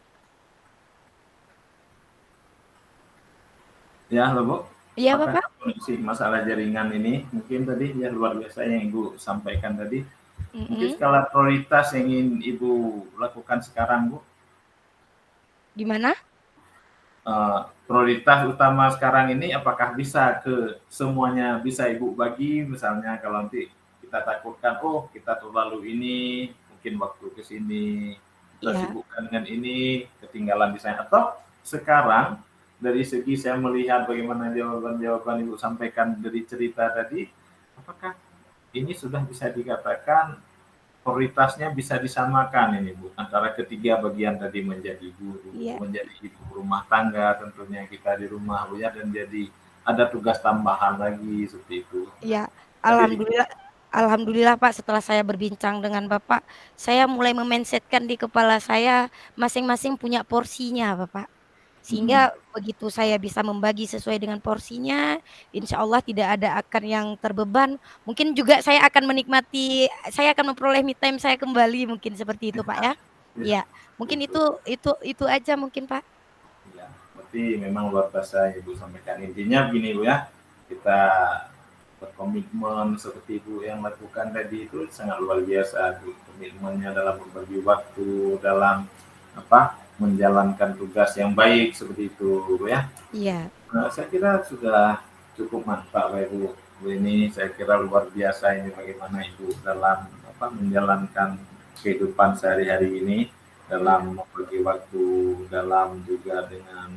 ya, loh Bu. Iya, Apakah Bapak. kondisi masalah jaringan ini mungkin tadi ya luar biasa yang Ibu sampaikan tadi. Mungkin Mhm. skala prioritas yang ingin Ibu lakukan sekarang Bu, Gimana? prioritas utama sekarang ini apakah bisa ke semuanya bisa Ibu bagi misalnya kalau nanti kita takutkan oh kita terlalu ini mungkin waktu ke sini kita Iya. sibukkan dengan ini ketinggalan di sana atau sekarang dari segi saya melihat bagaimana jawaban-jawaban Ibu sampaikan dari cerita tadi apakah ini sudah bisa dikatakan prioritasnya bisa disamakan ini Bu antara ketiga bagian tadi menjadi guru, Iya. menjadi ibu rumah tangga tentunya kita di rumah Bu ya dan jadi ada tugas tambahan lagi seperti itu. Iya. Tadi Alhamdulillah alhamdulillah, Pak, setelah saya berbincang dengan Bapak, saya mulai me-mindset-kan di kepala saya masing-masing punya porsinya, Bapak. mhm, Sehingga begitu saya bisa membagi sesuai dengan porsinya, insya Allah tidak ada akan yang terbeban. Mungkin juga saya akan memperoleh me time saya kembali mungkin seperti itu, Pak, ya. ya, Iya, mungkin itu itu aja mungkin, Pak. ya. Berarti memang luar biasa Ibu sampaikan intinya begini Bu ya. Kita berkomitmen seperti Ibu yang lakukan tadi itu sangat luar biasa Bu. Komitmennya dalam berbagi waktu, dalam apa menjalankan tugas yang baik seperti itu Bu ya. Iya Saya kira sudah cukup mantap Pak Ibu. Bu ini saya kira luar biasa ini bagaimana Ibu dalam apa menjalankan kehidupan sehari-hari ini iya dalam membagi waktu, dalam juga dengan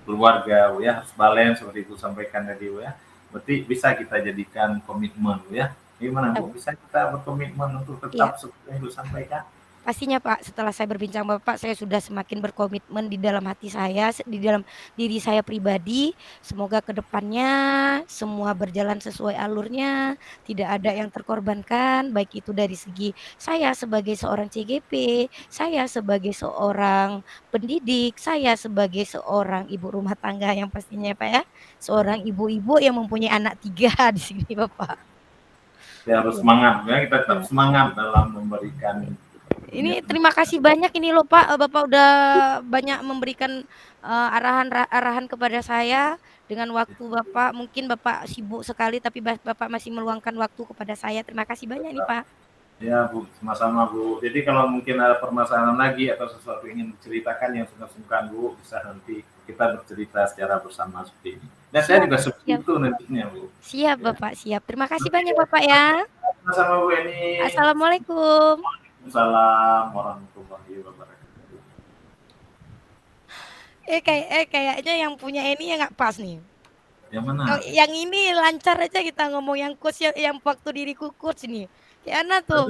keluarga Bu ya, harus balance seperti Ibu sampaikan tadi Bu ya. Berarti bisa kita jadikan komitmen Bu ya. Gimana iya Bu? Bisa kita berkomitmen untuk iya. tetap seperti yang Ibu sampaikan? Pastinya, Pak, setelah saya berbincang Bapak, saya sudah semakin berkomitmen di dalam hati saya, di dalam diri saya pribadi. Semoga ke depannya semua berjalan sesuai alurnya, tidak ada yang terkorbankan, baik itu dari segi saya sebagai seorang CGP, saya sebagai seorang pendidik, saya sebagai seorang ibu rumah tangga yang pastinya Pak ya, seorang ibu-ibu yang mempunyai anak 3 di sini Bapak. Ya harus Iya semangat ya, kita tetap iya. semangat dalam memberikan tentunya Ini terima kasih banyak ini loh Pak, Bapak udah banyak memberikan, arahan kepada saya dengan waktu Bapak. Mungkin Bapak sibuk sekali tapi Bapak masih meluangkan waktu kepada saya. Terima kasih banyak nih Pak. ya Bu, sama-sama Bu. Jadi kalau mungkin ada permasalahan lagi atau sesuatu yang ingin diceritakan yang sungkan-sungkan Bu, bisa nanti kita bercerita secara bersama seperti ini. Dan saya Siap juga seperti siap. itu nantinya Bu. Siap Ya. Bapak, siap. Terima kasih banyak Bapak ya. Sama-sama Bu ini. Assalamualaikum. Waalaikumsalam warahmatullahi wabarakatuh. Kayaknya yang punya ini ya nggak pas nih. Yang Kalau mana? yang ini lancar aja kita ngomong yang coach yang waktu diriku coach nih. Kayak mana tuh?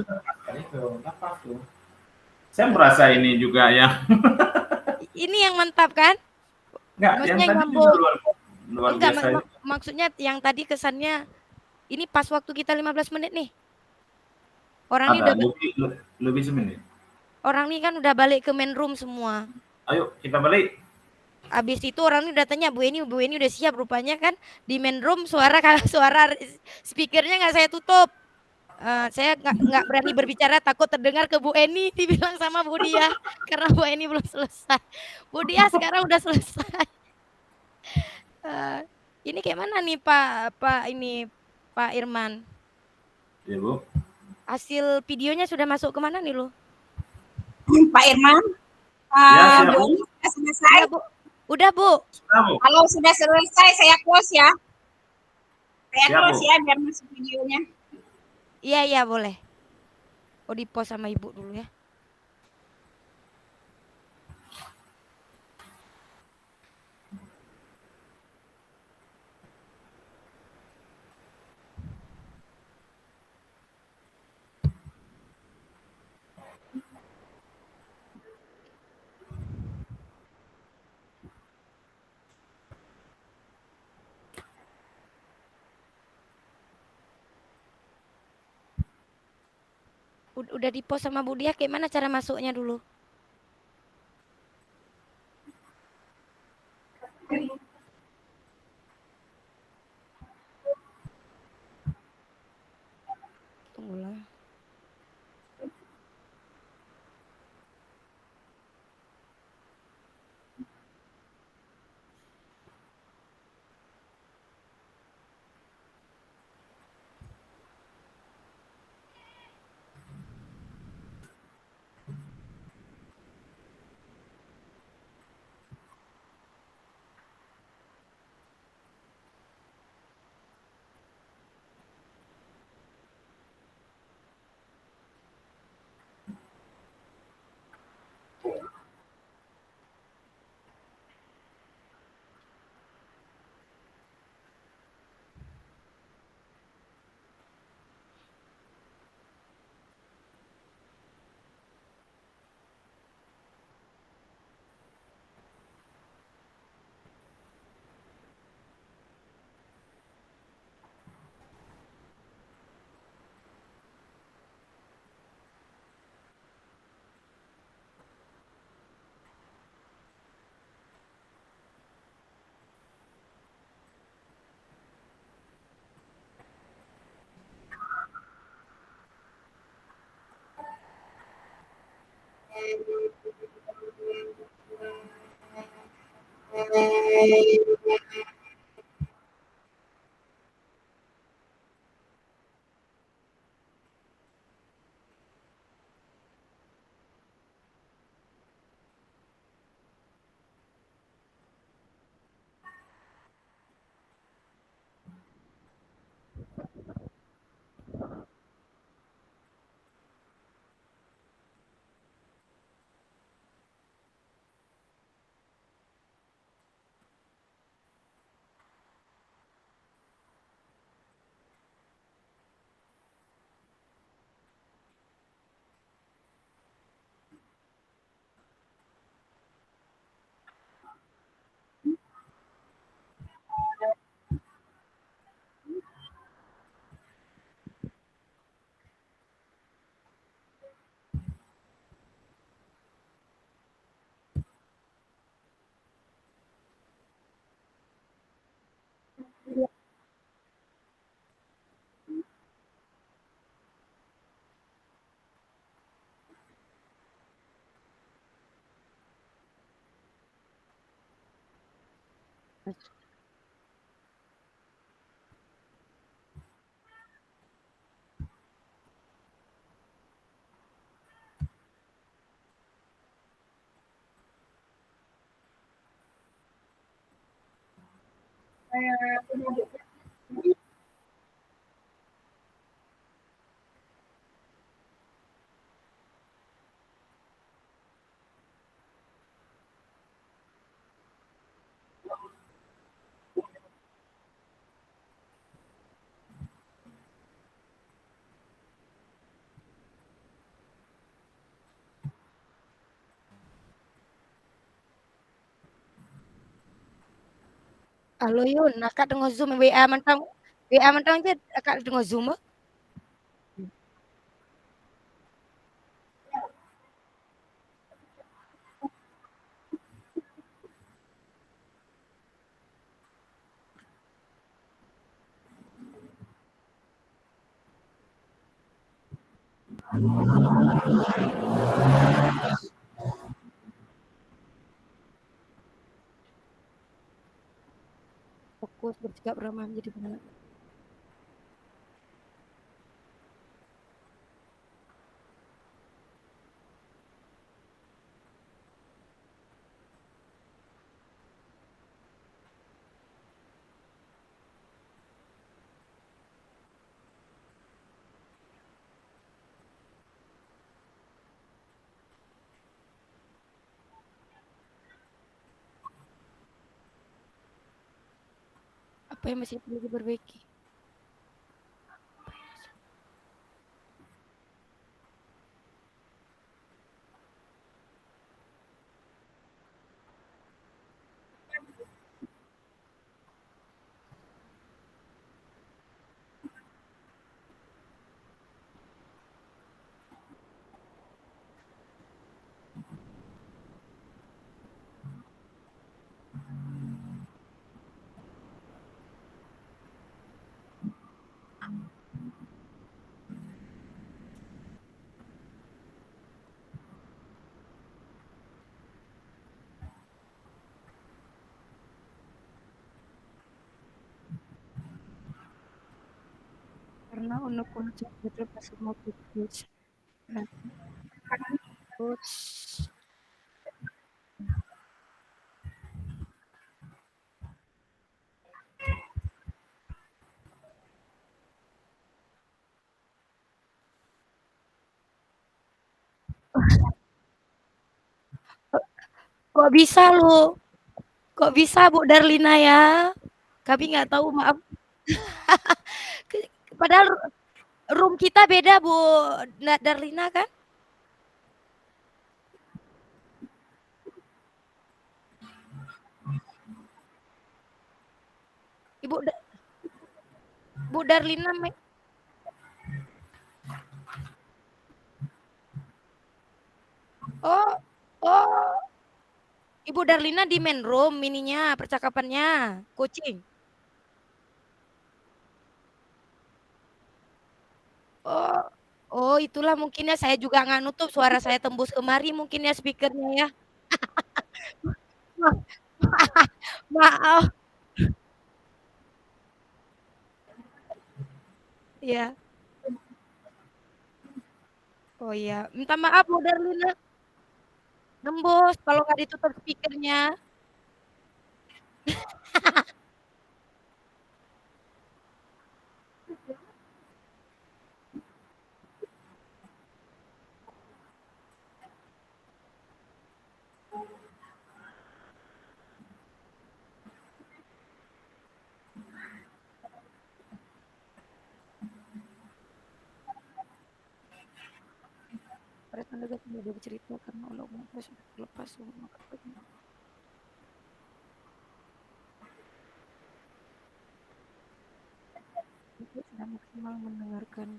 Itu apa tuh? Saya merasa ini juga yang Ini yang mantap kan? enggak, yang Maksudnya yang tadi juga nyambung. luar Enggak, biasa itu. maksudnya yang tadi kesannya ini pas waktu kita 15 menit nih. Orang ini Ada udah lebih semenit. orang ini kan udah balik ke main room semua. Ayo kita balik. Habis itu orang ini udah tanya Bu Eni udah siap rupanya kan di main room suara speakernya nggak saya tutup. Saya nggak berani berbicara takut terdengar ke Bu Eni dibilang sama Bu Dia karena Bu Eni belum selesai. Bu Dia sekarang udah selesai. Ini kayak mana nih Pak Irman? Ya Bu. Hasil videonya sudah masuk ke mana nih lo? Pak Irman, Ya, siap, Bu Bu. Eni sudah selesai. Udah Bu. Udah Bu. Sudah, Bu. Kalau sudah selesai saya close ya. Saya Siap, close Bu. ya biar masuk videonya. Iya boleh. Oh di post sama Ibu dulu ya. Udah di post sama Bu Dia kayak mana cara masuknya dulu? Tunggulah. Halo Yun, akak tengah Zoom WA mentang je akak tengah Zoom. Fokus, bersikap ramah menjadi benar. Apa yang masih perlu diperbaiki? Karena unek-unek terlepas semua putus. Terus kok bisa lu? Kok bisa Bu Darlina ya? Kami nggak tahu, maaf. Padahal room kita beda Bu Darlina kan? Ibu Bu Darlina Oh, oh. Ibu Darlina di main room ininya percakapannya, coaching. Oh, oh itulah mungkin ya saya juga nggak nutup suara saya tembus kemari mungkin ya speakernya ya. Maaf. Ya. Oh iya, minta maaf Bu Darlina. Nembus kalau nggak ditutup speakernya. Mereka juga tidak ada bercerita karena undang-undang sudah terlepas semua. Ibu sudah maksimal mendengarkan.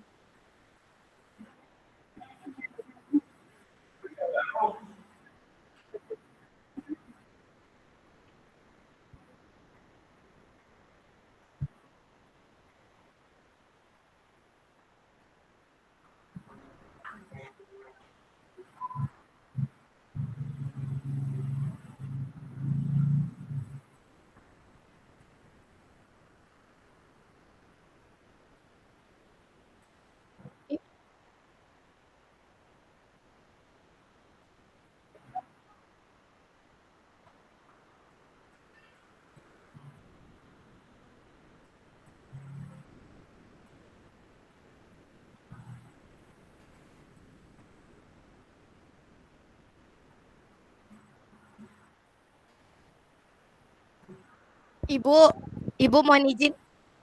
Ibu mohon izin,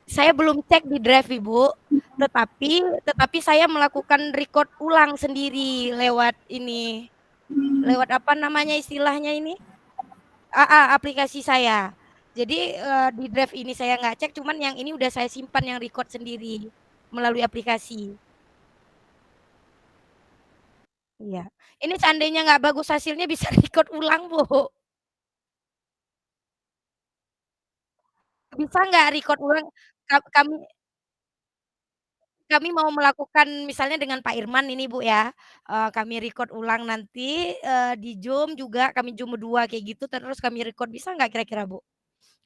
saya belum cek di drive Ibu, tetapi saya melakukan record ulang sendiri lewat ini, lewat apa namanya istilahnya ini? Aplikasi saya. Jadi, di drive ini saya nggak cek, cuman yang ini udah saya simpan yang record sendiri melalui aplikasi. Iya. Ini seandainya nggak bagus hasilnya bisa record ulang, Bu. Bisa nggak record ulang? Kami kami mau melakukan misalnya dengan Pak Irman ini, Bu, ya, kami record ulang nanti, di Zoom juga kami Zoom berdua kayak gitu terus kami record, bisa nggak kira-kira, Bu?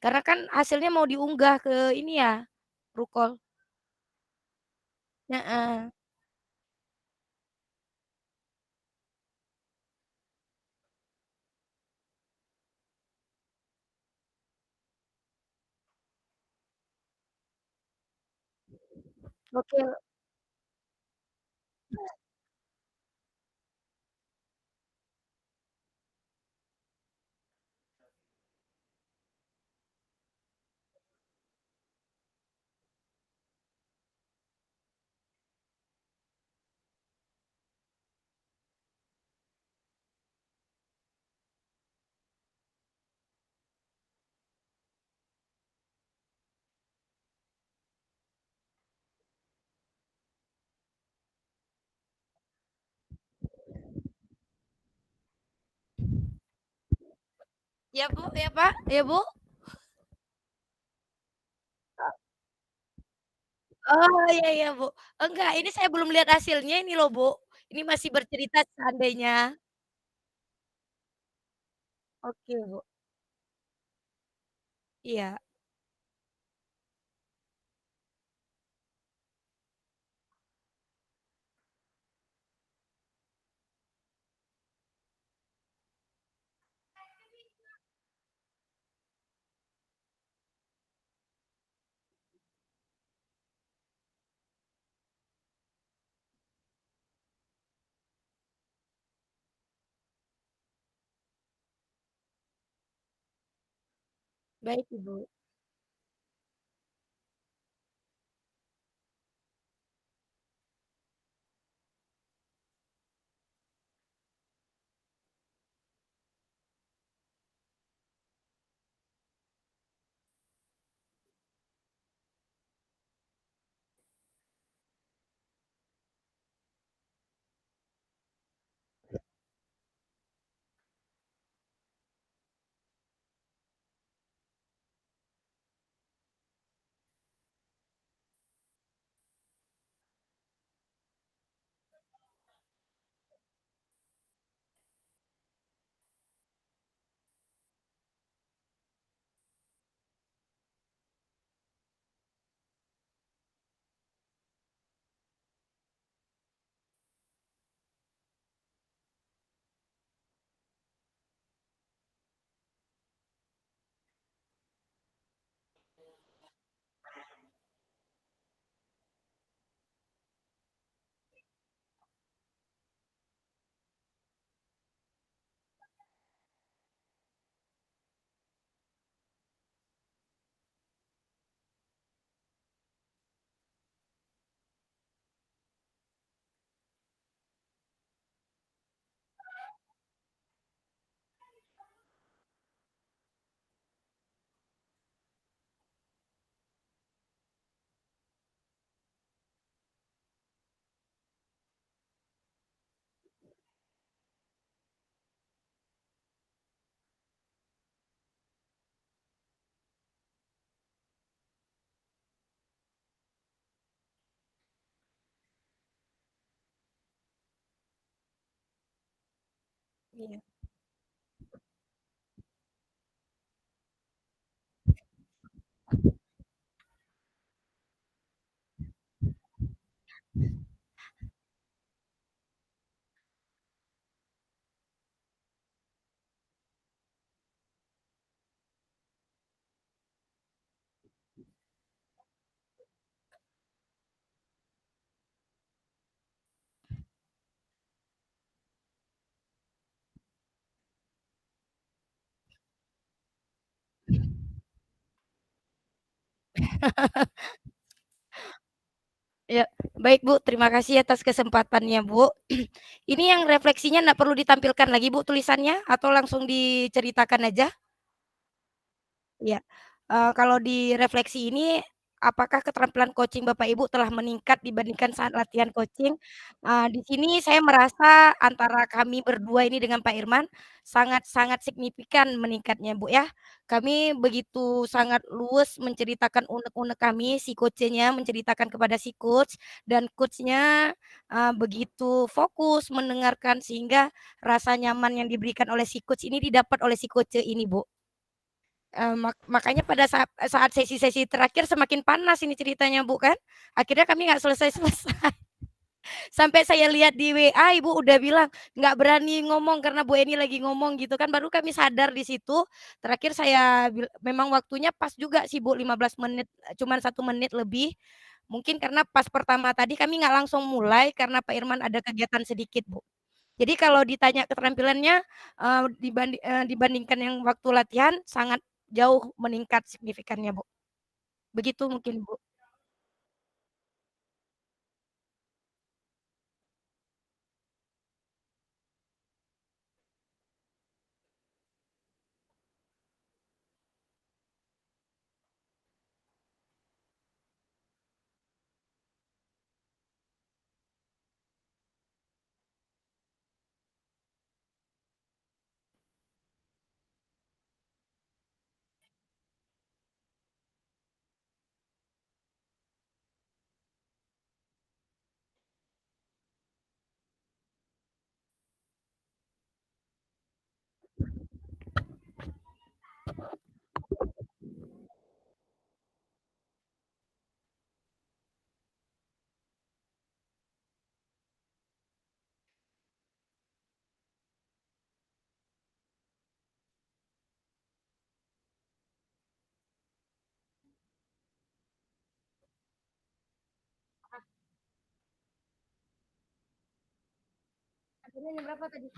Karena kan hasilnya mau diunggah ke ini ya, Truecaller. Heeh. Oke. Ya, Bu, ya, Pak, ya, Bu? Oh, iya iya, Bu. Enggak, ini saya belum lihat hasilnya ini loh, Bu. Ini masih bercerita seandainya. Oke, Bu. Iya, baik, Ibu. Iya. Ya, baik, Bu, terima kasih atas kesempatannya, Bu. Ini yang refleksinya nggak perlu ditampilkan lagi, Bu, tulisannya atau langsung diceritakan aja? Iya. Kalau di refleksi ini apakah keterampilan coaching Bapak Ibu telah meningkat dibandingkan saat latihan coaching? Di sini saya merasa antara kami berdua ini dengan Pak Irman sangat-sangat signifikan meningkatnya, Bu, ya. Kami begitu sangat luwes menceritakan unek-unek kami, si coach-nya menceritakan kepada si coach dan coach-nya, begitu fokus mendengarkan sehingga rasa nyaman yang diberikan oleh si coach ini didapat oleh si coach ini, Bu. Makanya pada saat sesi-sesi terakhir semakin panas ini ceritanya, Bu, kan. Akhirnya kami nggak selesai-selesai. Sampai saya lihat di WA Ibu udah bilang, "Nggak berani ngomong karena Bu Eni lagi ngomong," gitu kan. Baru kami sadar di situ, terakhir saya memang waktunya pas juga sih, Bu, 15 menit, cuman 1 menit lebih. Mungkin karena pas pertama tadi kami nggak langsung mulai karena Pak Irman ada kegiatan sedikit, Bu. Jadi kalau ditanya keterampilannya, dibandingkan yang waktu latihan sangat jauh meningkat signifikannya, Bu. Begitu mungkin, Bu. Akhirnya jam berapa tadi?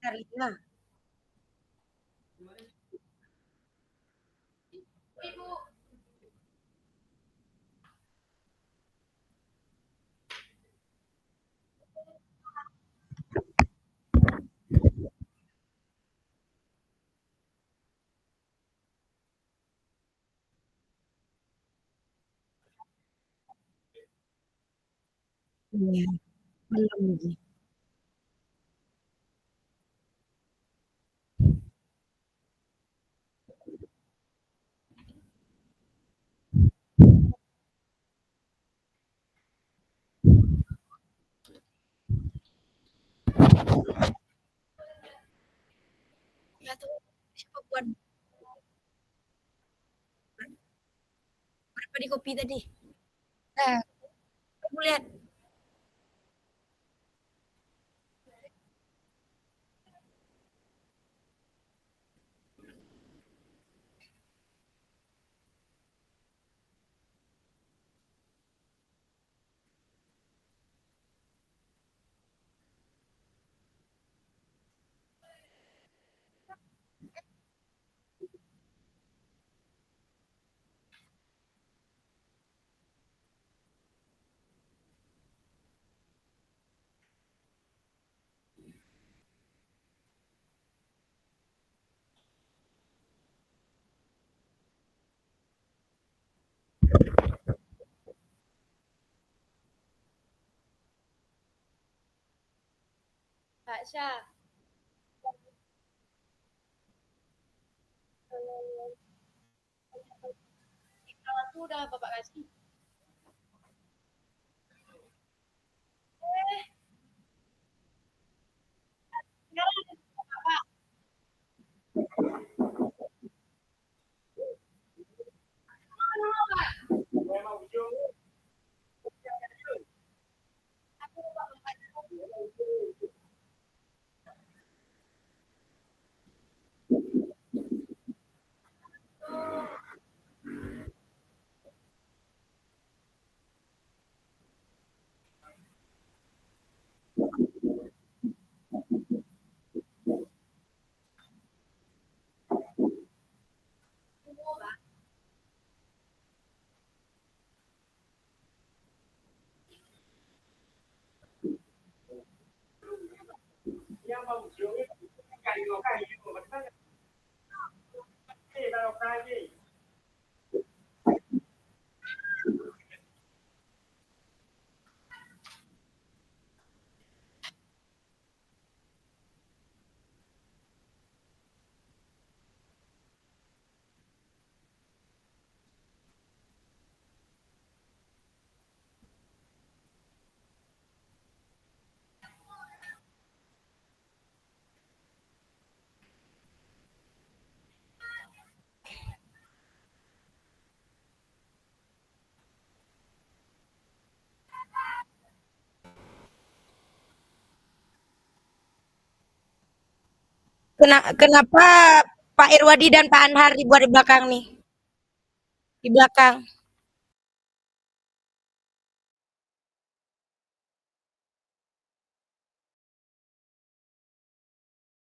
Karina. Iya, belum lagi. Ya tuh, siapa buat berapa di kopi tadi? Nah, kamu lihat. Kak Syah, kalau tuh udah Bapak kasih. Kenapa Pak Irwadi dan Pak Anhar dibuat di belakang nih? Di belakang.